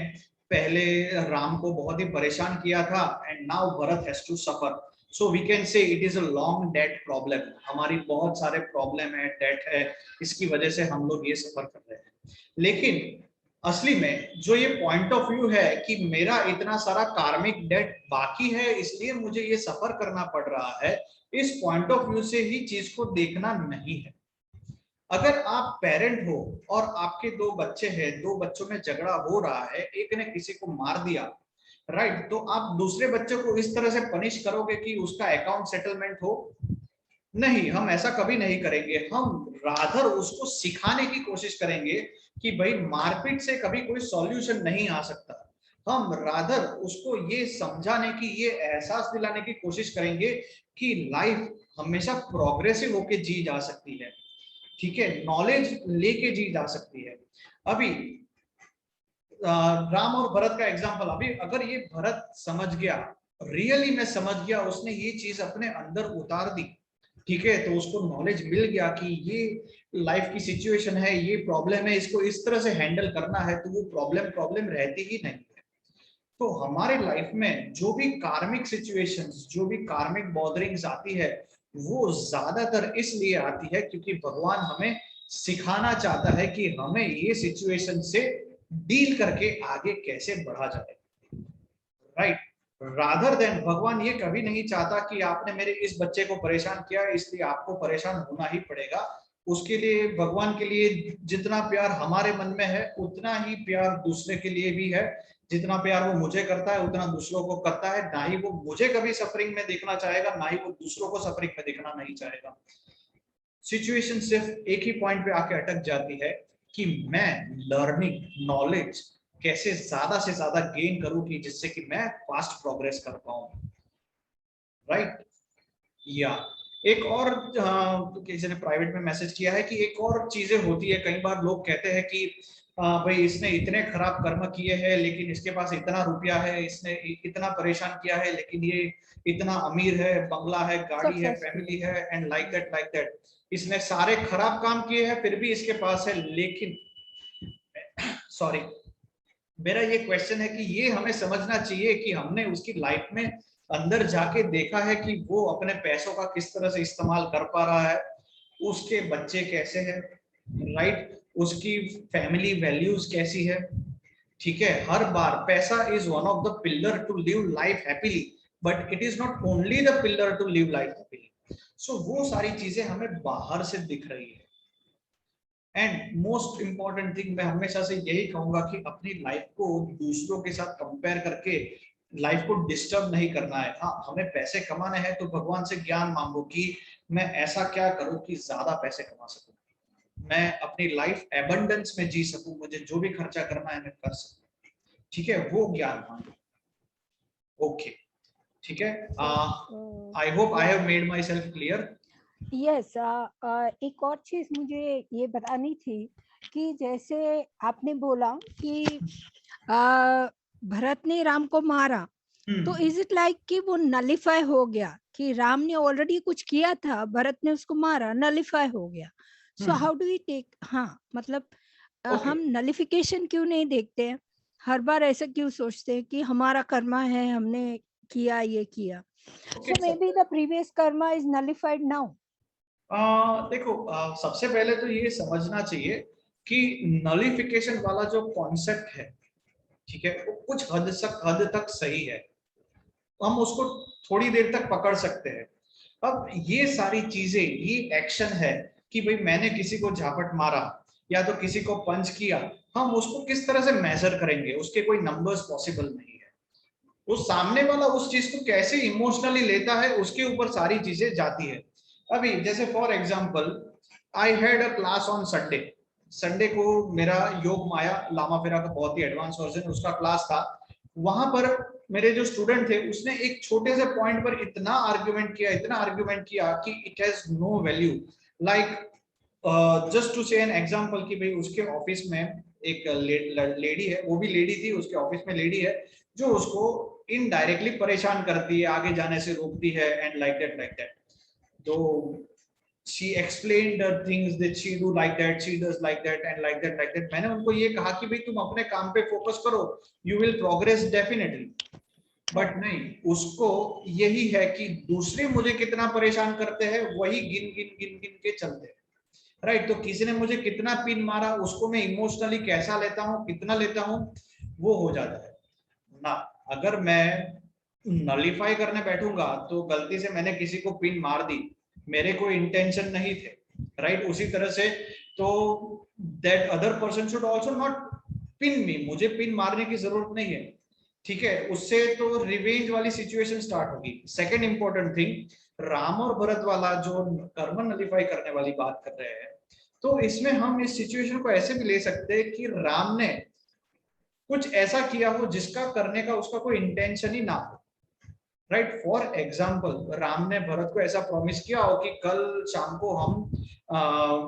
पहले राम को बहुत ही परेशान किया था and now Bharat has to suffer. So we can say it is a long date problem. हमारी बहुत सारे प्रॉब्लम है, डेट है, इसकी वजह से हम लोग ये सफर कर रहे हैं। लेकिन असली में जो ये पॉइंट ऑफ व्यू है कि मेरा इतना सारा कार्मिक डेट बाकी है इसलिए मुझे ये सफर करना पड़ रहा है, इस पॉइंट ऑफ व्यू से ही चीज को देखना नहीं है। अगर आप पेरेंट हो और आपके 2 बच्चे हैं, 2 बच्चों में झगड़ा हो रहा है, एक ने किसी को मार दिया, राइट, तो आप दूसरे बच्चे को इस तरह से पनिश करोगे कि उसका अकाउंट सेटलमेंट हो? नहीं, हम ऐसा कभी नहीं करेंगे। हम रादर उसको सिखाने की कोशिश करेंगे कि भाई मारपीट से कभी कोई सॉल्यूशन नहीं आ सकता। हम रादर उसको ये समझाने की, ये एहसास दिलाने की कोशिश करेंगे कि लाइफ हमेशा प्रोग्रेसिव होके जी जा सकती है, ठीक है, नॉलेज लेके जी जा सकती है। अभी राम और भरत का एग्जांपल, अभी अगर ये भरत समझ गया, रियली में समझ गया, उसने ये चीज अपने अंदर उतार दी, ठीक है, तो उसको नॉलेज मिल गया कि ये लाइफ की सिचुएशन है, ये प्रॉब्लम है, इसको इस तरह से हैंडल करना है, तो वो प्रॉब्लम रहती ही नहीं है। तो हमारे लाइफ में जो भी कार्मिक सिचुएशंस, जो भी कार्मिक बॉदरिंग्स आती है, वो ज्यादातर इसलिए आती है क्योंकि भगवान हमें सिखाना चाहता है कि हमें ये सिचुएशन से डील करके आगे कैसे बढ़ा जाए, राइट। रादर देन भगवान ये कभी नहीं चाहता कि आपने मेरे इस बच्चे को परेशान किया इसलिए आपको परेशान होना ही पड़ेगा। उसके लिए, भगवान के लिए जितना प्यार हमारे मन में है उतना ही प्यार दूसरे के लिए भी है। जितना प्यार वो मुझे करता है उतना दूसरों को करता है। ना ही वो मुझे कभी सफरिंग में देखना चाहेगा, ना ही वो दूसरों को सफरिंग में देखना नहीं चाहेगा। सिचुएशन सिर्फ एक ही पॉइंट पे आके अटक जाती है कि मैं लर्निंग, नॉलेज कैसे ज्यादा से ज्यादा गेन करूं कि जिससे कि मैं फास्ट प्रोग्रेस कर पाऊं, राइट। या एक और किसी ने प्राइवेट में मैसेज किया है कि एक और चीजें होती है, कई बार लोग कहते हैं कि भाई इसने इतने खराब कर्म किए हैं लेकिन इसके पास इतना रुपया है, इसने इतना परेशान किया है लेकिन ये इतना अमीर है, बंगला है, गाड़ी है, फैमिली है, एंड लाइक दैट। इसने सारे खराब काम किए हैं फिर भी इसके पास है। लेकिन सॉरी, मेरा ये क्वेश्चन है कि ये हमें समझना चाहिए कि हमने उसकी लाइफ में अंदर जाके देखा है कि वो अपने पैसों का किस तरह से इस्तेमाल कर पा रहा है, उसके बच्चे कैसे हैं, राइट, उसकी फैमिली वैल्यूज कैसी है, ठीक है। हर बार पैसा is one of the pillar to live life happily, but it is not only the pillar to live life happily. So वो सारी चीजें हमें बाहर से दिख रही है, एंड मोस्ट इंपॉर्टेंट थिंग मैं हमेशा से यही कहूंगा कि अपनी लाइफ को दूसरों के साथ कंपेयर करके लाइफ को डिस्टर्ब नहीं करना है। हाँ, हमें पैसे कमाने हैं तो भगवान से ज्ञान मांगो कि मैं ऐसा क्या करूं कि ज्यादा पैसे कमा सकूं, मैं अपनी लाइफ एबंडेंस में जी सकूं, मुझे जो भी खर्चा करना है मैं कर सकूं, ठीक है, वो ज्ञान मांगो। ओके, ठीक है। I hope I have made my self clear.
Yes, एक और चीज मुझे ये बतानी थी कि जैसे आपने बोला कि भरत ने राम को मारा, तो इज इट लाइक कि वो नलिफाई हो गया कि राम ने ऑलरेडी कुछ किया था, भरत ने उसको मारा, नलिफाई हो गया। So how do we take, हाँ मतलब हम नलिफिकेशन क्यों नहीं देखते हैं, हर बार ऐसा क्यों सोचते हैं कि हमारा कर्मा है, हमने किया ये किया। So may be the previous karma is nullified now.
देखो, सबसे पहले तो ये समझना चाहिए कि नलिफिकेशन वाला जो कॉन्सेप्ट है, ठीक है, वो कुछ हद तक सही है, हम उसको थोड़ी देर तक पकड़ सकते हैं। अब ये सारी चीजें, ये एक्शन है कि भाई मैंने किसी को झापट मारा या तो किसी को पंच किया, हम उसको किस तरह से मेजर करेंगे, उसके कोई नंबर्स पॉसिबल नहीं है। वो सामने वाला उस चीज को कैसे इमोशनली लेता है उसके ऊपर सारी चीजें जाती है। अभी जैसे for example, I had a class on Sunday को मेरा योग माया लामा फेरा का बहुत ही एडवांस वर्जन उसका क्लास था। वहां पर मेरे जो स्टूडेंट थे उसने एक छोटे से पॉइंट पर इतना आर्ग्यूमेंट किया कि it has no value. Like just to say an example कि भाई उसके ऑफिस में एक लेडी है, वो भी लेडी थी, उसके ऑफिस में लेडी है जो उसको इनडायरेक्टली परेशान करती है, आगे जाने से रोकती है एंड लाइक दैट। तो she explained the things that she do like that, she does like that and like that। मैंने उनको ये कहा कि भाई तुम अपने काम पे फोकस करो, you will progress definitely। But नहीं, उसको यही है कि दूसरे मुझे कितना परेशान करते हैं वही गिन के चलते हैं, राइट। तो किसी ने मुझे कितना पिन मारा उसको मैं इमोशनली कैसा लेता हूँ, कितना लेता हूँ, वो हो जाता है ना। अगर मैं नलिफाई करने बैठूंगा तो गलती से मैंने किसी को पिन मार दी, मेरे कोई इंटेंशन नहीं थे, राइट। उसी तरह से तो that other person should also not pin me, मुझे पिन मारने की जरूरत नहीं है, ठीक है। उससे तो रिवेंज वाली सिचुएशन स्टार्ट होगी। सेकंड इंपॉर्टेंट थिंग, राम और भरत वाला जो कर्म नलिफाई करने वाली बात कर रहे हैं, तो इसमें हम इस सिचुएशन को ऐसे भी ले सकते हैं कि राम ने कुछ ऐसा किया हो जिसका करने का उसका कोई इंटेंशन ही ना हो, राइट। फॉर एग्जाम्पल, राम ने भरत को ऐसा प्रॉमिस किया हो कि कल शाम को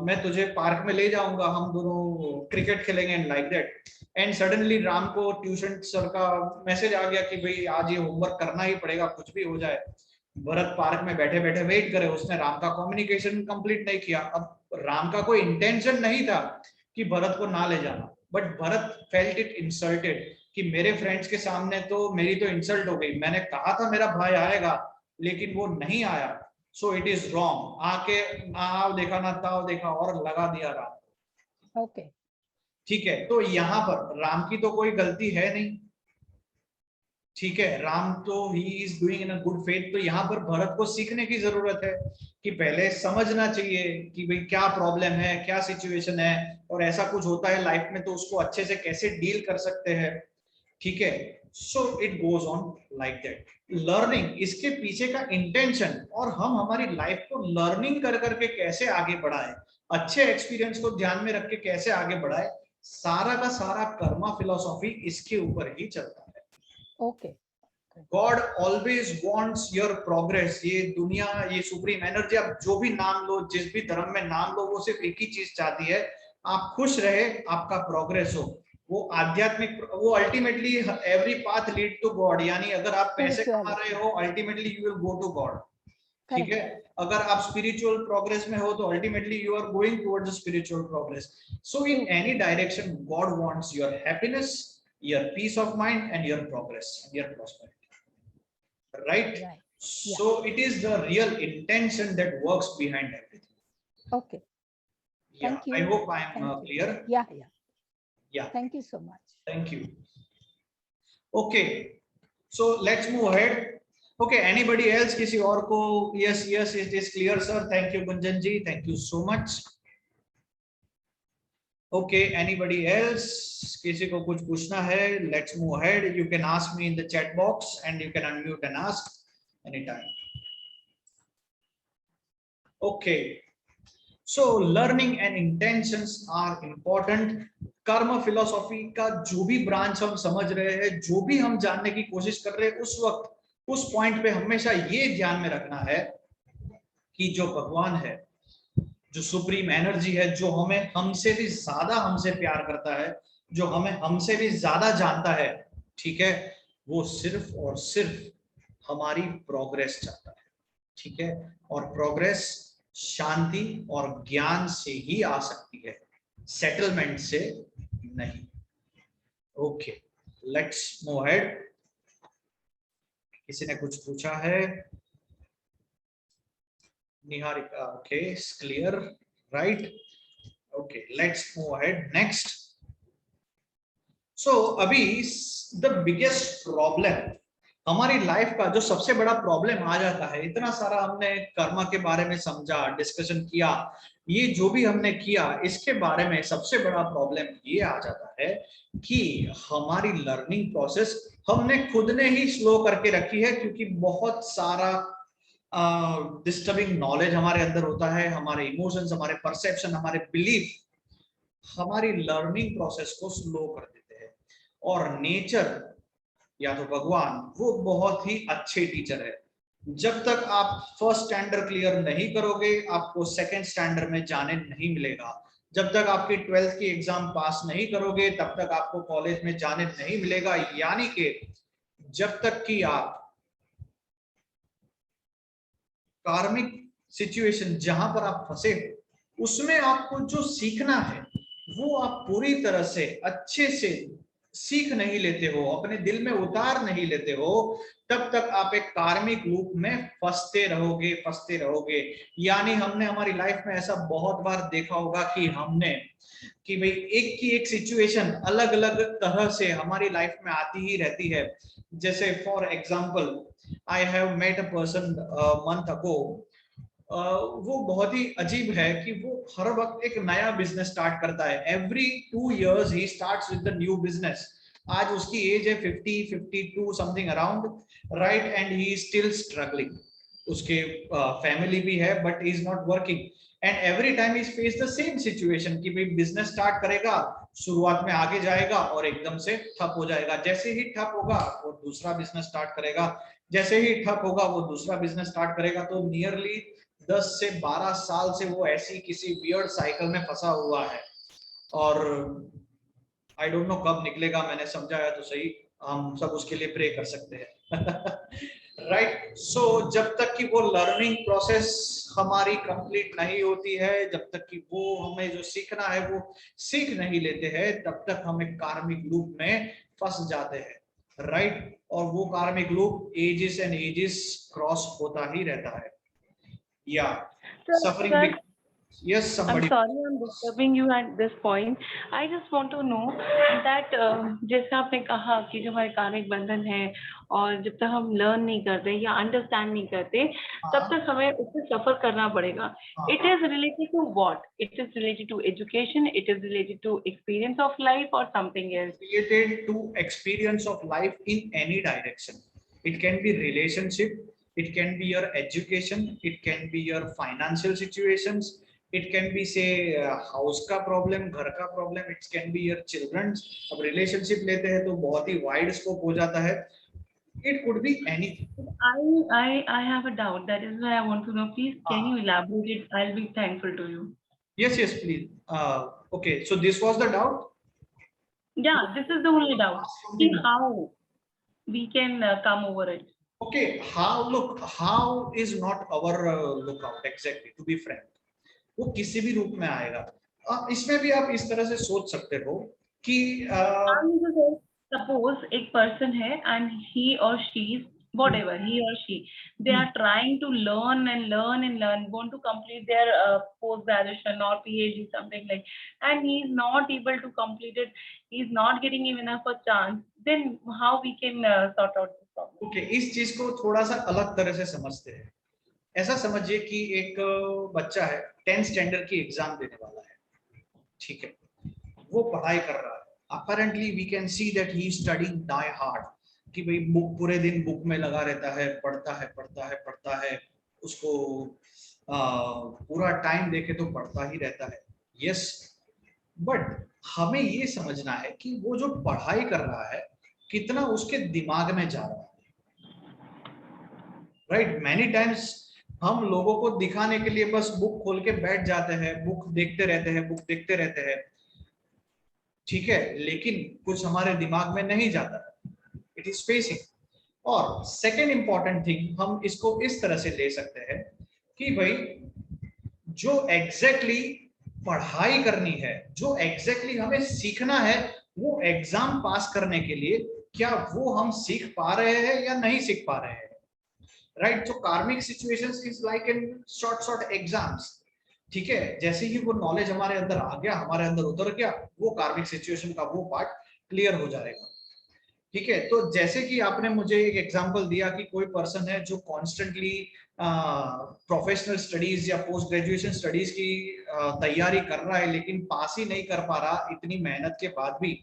मैं तुझे पार्क में ले जाऊंगा, हम दोनों क्रिकेट खेलेंगे and like that. And suddenly Ram को ट्यूशन सर का मैसेज आ गया कि भाई आज ये होमवर्क करना ही पड़ेगा, कुछ भी हो जाए। भरत पार्क में बैठे बैठे वेट करे, उसने राम का कम्युनिकेशन कंप्लीट नहीं किया। अब राम का कोई इंटेंशन नहीं था कि भरत को ना ले जाना, but Bharat felt it insulted कि मेरे फ्रेंड्स के सामने तो मेरी तो इंसल्ट हो गई, मैंने कहा था मेरा भाई आएगा लेकिन वो नहीं आया, सो इट इज रॉन्ग। आके ना आओ देखा ना ताओ देखा और लगा दिया राम।
ओके,
ठीक है, तो यहाँ पर राम की तो कोई गलती है नहीं, ठीक है, राम तो he is doing in a good faith. तो यहाँ पर भरत को सीखने की जरूरत है कि पहले समझना चाहिए कि भाई क्या प्रॉब्लम है, क्या सिचुएशन है, और ऐसा कुछ होता है लाइफ में तो उसको अच्छे से कैसे डील कर सकते हैं, ठीक है। So it goes on like that. Learning, इसके पीछे का इंटेंशन, और हम हमारी लाइफ को लर्निंग कर करके कैसे आगे बढ़ाए, अच्छे एक्सपीरियंस को ध्यान में रख के कैसे आगे बढ़ाए, सारा का सारा कर्मा फिलोसॉफी इसके ऊपर ही चलता है।
Okay.
God always wants your progress. ये दुनिया, ये सुप्रीम एनर्जी, आप जो भी नाम लो, जिस भी धर्म में नाम लो, वो सिर्फ एक ही चीज चाहती है, आप खुश रहे, आपका प्रोग्रेस हो। वो आध्यात्मिक, वो ultimately every path lead to God, यानी अगर आप पैसे कमा रहे हो ultimately you will go to God, ठीक है। अगर आप स्पिरिचुअल प्रोग्रेस में हो तो ultimately you are going towards spiritual progress. So in any direction God wants your happiness, your peace of mind and your progress and your prosperity, right? So it is the real intention that works behind everything.
Okay,
yeah,
thank you.
I hope I am clear.
Yeah, thank you so much.
Thank you. Okay, so let's move ahead. Okay, anybody else, किसी और को? Yes, it is clear sir, thank you Gunjan ji, thank you so much. Okay, anybody else? किसी को कुछ पूछना है? Let's move ahead. You can ask me in the chat box and you can unmute and ask anytime. Okay. So learning and intentions are important. कर्म philosophy का जो भी branch हम समझ रहे हैं, जो भी हम जानने की कोशिश कर रहे हैं, उस वक्त उस पॉइंट पे हमेशा ये ध्यान में रखना है कि जो भगवान है, जो सुप्रीम एनर्जी है, जो हमें हमसे भी ज्यादा हमसे प्यार करता है, जो हमें हमसे भी ज्यादा जानता है, ठीक है, वो सिर्फ और सिर्फ हमारी प्रोग्रेस चाहता है, ठीक है, और प्रोग्रेस शांति और ज्ञान से ही आ सकती है, सेटलमेंट से नहीं। Okay, let's move ahead. किसी ने कुछ पूछा है? Niharika, okay, clear, right, okay, let's move ahead next. सो अभी द बिगेस्ट प्रॉब्लम हमारी लाइफ का जो सबसे बड़ा प्रॉब्लम आ जाता है, इतना सारा हमने कर्म के बारे में समझा, डिस्कशन किया, ये जो भी हमने किया, इसके बारे में सबसे बड़ा प्रॉब्लम ये आ जाता है कि हमारी लर्निंग प्रोसेस हमने खुद ने ही स्लो करके रखी है, क्योंकि बहुत सारा डिस्टर्बिंग नॉलेज हमारे अंदर होता है, हमारे इमोशंस, हमारे परसेप्शन, हमारे बिलीफ हमारी लर्निंग प्रोसेस को स्लो कर देते हैं। और नेचर या तो भगवान, वो बहुत ही अच्छे टीचर है। जब तक आप फर्स्ट स्टैंडर्ड क्लियर नहीं करोगे, आपको सेकंड स्टैंडर्ड में जाने नहीं मिलेगा। जब तक आपकी 12th की एग्जाम पास नहीं करोगे, तब तक आपको कॉलेज में जाने नहीं मिलेगा। यानी कि जब तक कि आप कार्मिक सिचुएशन जहां पर आप फंसे हो, उसमें आपको जो सीखना है वो आप पूरी तरह से अच्छे से सीख नहीं लेते हो, अपने दिल में उतार नहीं लेते हो, तब तक आप एक कार्मिक लूप में फंसते रहोगे। यानी हमने हमारी लाइफ में ऐसा बहुत बार देखा होगा कि हमने कि भाई एक की एक सिचुएशन अलग अलग तरह से हमारी लाइफ में आती ही रहती है। जैसे for example, I have met a person month ago, वो बहुत ही अजीब है कि वो हर वक्त एक नया बिजनेस स्टार्ट करता है। Every 2 years he starts with the new business. आज उसकी एज है 50-52 something around, right, and he is still struggling. उसके फैमिली भी है, but he is not working, and every time he face the same situation कि भाई business start करेगा, शुरुआत में आगे जाएगा और एकदम से ठप हो जाएगा। जैसे ही ठप होगा वो दूसरा बिजनेस स्टार्ट करेगा, जैसे ही ठप होगा वो दूसरा बिजनेस स्टार्ट करेगा। तो नियरली 10 से 12 साल से वो ऐसी किसी वियर्ड साइकिल में फंसा हुआ है, और आई डोंट नो कब निकलेगा। मैंने समझाया तो सही, हम सब उसके लिए प्रे कर सकते हैं। राइट, सो जब तक कि वो लर्निंग प्रोसेस हमारी कंप्लीट नहीं होती है, जब तक कि वो हमें जो सीखना है वो सीख नहीं लेते हैं, तब तक हम एक कार्मिक लूप में फंस जाते हैं, राइट। और वो karmic loop ages and ages cross होता ही रहता है। Yeah, suffering.
Sir,
Yes, somebody.
I'm sorry I'm disturbing you at this point. I just want to know that जैसे आपने कहा कि जो हमारे कार्मिक बंधन है, और जब तक हम लर्न नहीं करते या अंडरस्टैंड नहीं करते, तब तक हमें उससे सफर करना पड़ेगा। It is related to what? It is related to education. It is related to experience of life or something else.
Related to experience of life in any direction. It can be relationship. It can be your education. It can be your financial situations. It can be say house का problem, घर का problem. It can be your children's. अब relationship लेते हैं तो बहुत ही wide scope हो जाता है. It could be anything.
I have a doubt. That is why I want to know. Please, can you elaborate it? I'll be thankful to you.
Yes, please. Okay, so this was the doubt.
Yeah, this is the only doubt. See how we can come over it.
Okay, how is not our lookout exactly, to be frank. वो किसी भी रूप में आएगा। इसमें भी आप इस तरह से सोच सकते हो कि
suppose एक person है and he or she, whatever he or she, they are trying to learn, want to complete their post graduation or PhD, something like, and he is not able to complete it, he is not getting even enough a chance, then how we can sort out this problem?
Okay, इस चीज को थोड़ा सा अलग तरह से समझते हैं। ऐसा समझिए कि एक बच्चा है, 10th स्टैंडर्ड की एग्जाम देने वाला है, ठीक है। वो पढ़ाई कर रहा है, apparently we can see that he is studying die hard, कि भाई बुक पूरे दिन बुक में लगा रहता है, पढ़ता है, उसको पूरा टाइम देके तो पढ़ता ही रहता है। यस, बट हमें ये समझना है कि वो जो पढ़ाई कर रहा है कितना उसके दिमाग में जा रहा है। राइट, मैनी टाइम्स हम लोगों को दिखाने के लिए बस बुक खोल के बैठ जाते हैं, बुक देखते रहते हैं, ठीक है, लेकिन कुछ हमारे दिमाग में नहीं जाता, इट इज स्पेसिंग। और सेकेंड इंपॉर्टेंट थिंग, हम इसको इस तरह से ले सकते हैं कि भाई जो एग्जैक्टली पढ़ाई करनी है, जो एग्जैक्टली हमें सीखना है, वो एग्जाम पास करने के लिए क्या वो हम सीख पा रहे हैं या नहीं सीख पा रहे हैं। राइट, तो कार्मिक situations is like in short exams, ठीक है, जैसे ही वो नॉलेज हमारे अंदर आ गया, हमारे अंदर उतर गया, वो कार्मिक सिचुएशन का वो पार्ट क्लियर हो जाएगा। ठीक है, तो जैसे कि आपने मुझे एक एग्जांपल दिया कि कोई पर्सन है जो कॉन्स्टेंटली प्रोफेशनल स्टडीज या पोस्ट ग्रेजुएशन स्टडीज की तैयारी कर रहा है, लेकिन पास ही नहीं कर पा रहा इतनी मेहनत के बाद भी।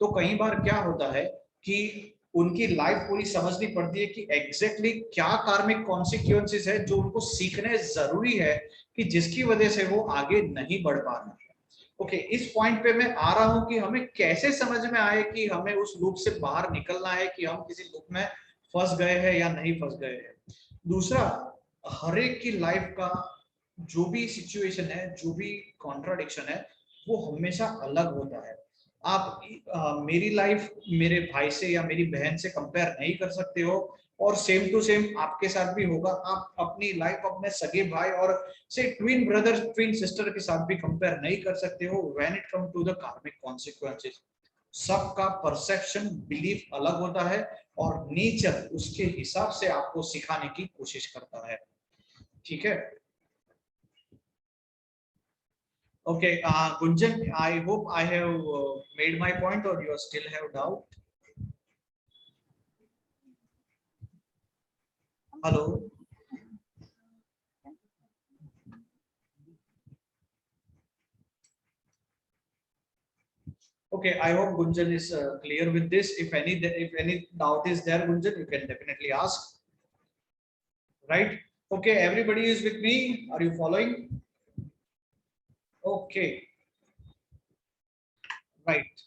तो कई बार क्या होता है कि उनकी लाइफ पूरी समझनी पड़ती है कि एग्जैक्टली क्या कार्मिक कॉन्सिक्वेंसेस है जो उनको सीखने जरूरी है, कि जिसकी वजह से वो आगे नहीं बढ़ पा रहे। ओके, इस पॉइंट पे मैं आ रहा हूं कि हमें कैसे समझ में आए कि हमें उस लूप से बाहर निकलना है, कि हम किसी लूप में फंस गए हैं या नहीं फंस गए हैं। दूसरा, हर एक की लाइफ का जो भी सिचुएशन है, जो भी कॉन्ट्राडिक्शन है, वो हमेशा अलग होता है। आप मेरी लाइफ मेरे भाई से या मेरी बहन से कंपेयर नहीं कर सकते हो, और सेम टू सेम आपके साथ भी होगा। आप अपनी लाइफ अपने सगे भाई और से ट्विन ब्रदर ट्विन सिस्टर के साथ भी कंपेयर नहीं कर सकते हो when it come to the karmic consequences. सबका परसेप्शन बिलीफ अलग होता है, और नेचर उसके हिसाब से आपको सिखाने की कोशिश करता है। ठीक है, okay, Gunjan, I hope I have made my point, or you still have doubt? Hello. Okay, I hope Gunjan is clear with this. If any doubt is there, Gunjan, you can definitely ask. Right? Okay, everybody is with me. Are you following? Okay. Right.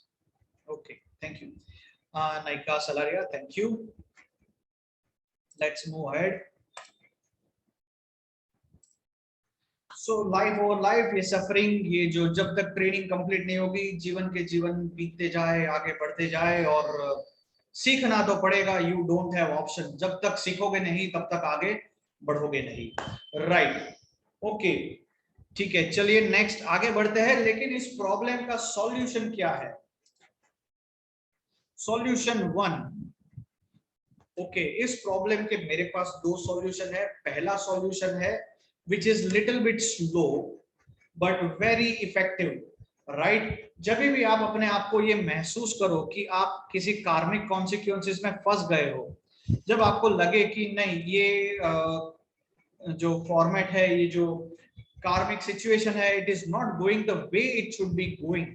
Okay. Thank you. Naika Salaria, thank you. Let's move ahead. So life over life, ये suffering, ये जो जब तक training complete नहीं होगी, जीवन के जीवन बीतते जाए, आगे बढ़ते जाए, और सीखना तो पड़ेगा। यू डोंट हैव ऑप्शन, जब तक सीखोगे नहीं तब तक आगे बढ़ोगे नहीं। राइट, ओके, ठीक है, चलिए नेक्स्ट आगे बढ़ते हैं। लेकिन इस प्रॉब्लम का सॉल्यूशन क्या है? सॉल्यूशन 1, ओके, इस प्रॉब्लम के मेरे पास दो सॉल्यूशन है। पहला सॉल्यूशन है which is little bit slow but very effective, right? जब भी आप अपने आप को ये महसूस करो कि आप किसी कार्मिक कॉन्सिक्वेंसेस में फंस गए हो, जब आपको लगे कि नहीं, ये जो फॉर्मेट है, ये जो कार्मिक सिचुएशन है, it is not going the way it should be going,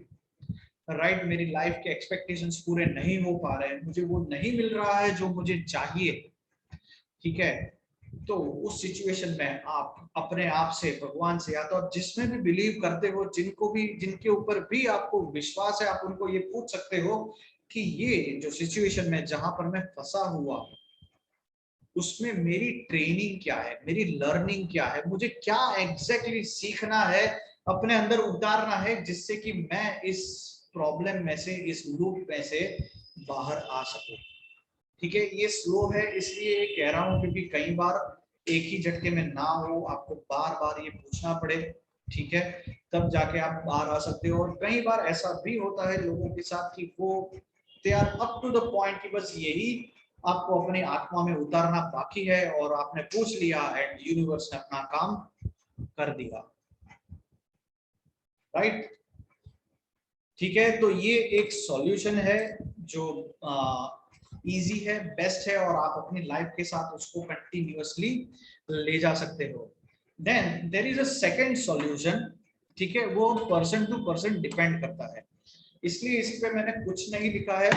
right, मेरी लाइफ के एक्सपेक्टेशंस पूरे नहीं हो पा रहे हैं, मुझे वो नहीं मिल रहा है जो मुझे चाहिए, ठीक है, तो उस सिचुएशन में आप अपने आप से, भगवान से, या तो आप जिसमें भी बिलीव करते हो, जिनके ऊपर भी आपको विश्वास है, आप उनको ये पूछ सकते हो कि ये जो सिचुएशन में जहां पर मैं फंसा हुआ हूं, उसमें मेरी ट्रेनिंग क्या है, मेरी लर्निंग क्या है, मुझे क्या एग्जैक्टली सीखना है, अपने अंदर उतारना है, जिससे कि मैं इस प्रॉब्लम में से, इस लूप में से बाहर आ सकूं। ठीक है, ये स्लो है इसलिए कह रहा हूं क्योंकि कई बार एक ही झटके में ना हो, आपको बार बार ये पूछना पड़े, ठीक है, तब जाके आप बाहर आ सकते हो। और कई बार ऐसा भी होता है लोगों के साथ कि वो they are up to the point कि बस यही आपको अपनी आत्मा में उतारना बाकी है, और आपने पूछ लिया एंड यूनिवर्स ने अपना काम कर दिया, राइट? ठीक है, तो ये एक सॉल्यूशन है जो इजी है, बेस्ट है, और आप अपनी लाइफ के साथ उसको कंटिन्यूअसली ले जा सकते हो। Then there is a second solution, ठीक है, वो पर्सन टू पर्सन डिपेंड करता है। इसलिए इस पे मैंने कुछ नहीं लिखा है।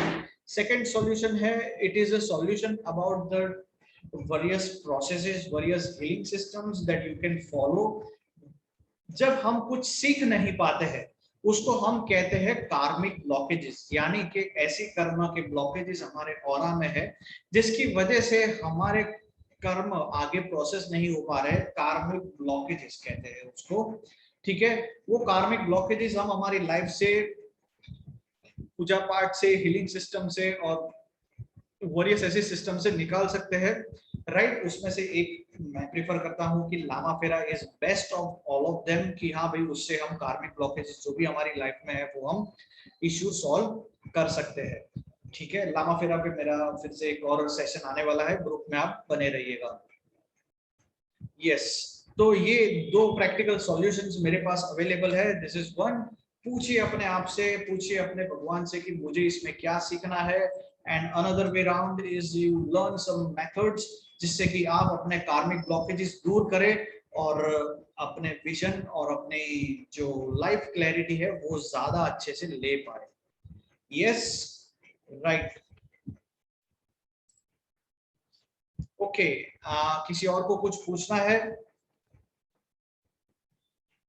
सेकंड सॉल्यूशन है, it is a solution about the various processes, various healing systems that you can follow. जब हम कुछ सीख नहीं पाते हैं उसको हम कहते हैं कार्मिक ब्लॉकेजेस, यानी कि ऐसी कर्म के ब्लॉकेजेस हमारे ऑरा में है जिसकी वजह से हमारे कर्म आगे प्रोसेस नहीं हो पा रहे। कार्मिक ब्लॉकेजेस कहते हैं उसको, ठीक है। वो कार्मिक ब्लॉकेजेस हम हमारी लाइफ से, पूजा पाठ से, हीलिंग सिस्टम से और वेरियस ऐसे सिस्टम से निकाल सकते हैं, राइट। उसमें से एक मैं प्रेफर करता हूं कि लामा फेरा is best of all of them, कि हाँ भाई उससे हम कार्मिक ब्लॉकेजेस जो भी हमारी लाइफ में है वो हम इश्यू सॉल्व कर सकते हैं, ठीक है। लामा फेरा पे मेरा फिर से एक और सेशन आने वाला है, ग्रुप में आप बने रहिएगा। यस, तो ये दो प्रैक्टिकल सॉल्यूशंस मेरे पास अवेलेबल है। दिस इज वन, पूछिए अपने आप से, पूछिए अपने भगवान से कि मुझे इसमें क्या सीखना है। And another way round is you learn some methods जिससे कि आप अपने कार्मिक ब्लॉकेजेस दूर करें और अपने विजन और अपनी जो लाइफ क्लैरिटी है वो ज्यादा अच्छे से ले पाए। Yes, right, okay. किसी और को कुछ पूछना है?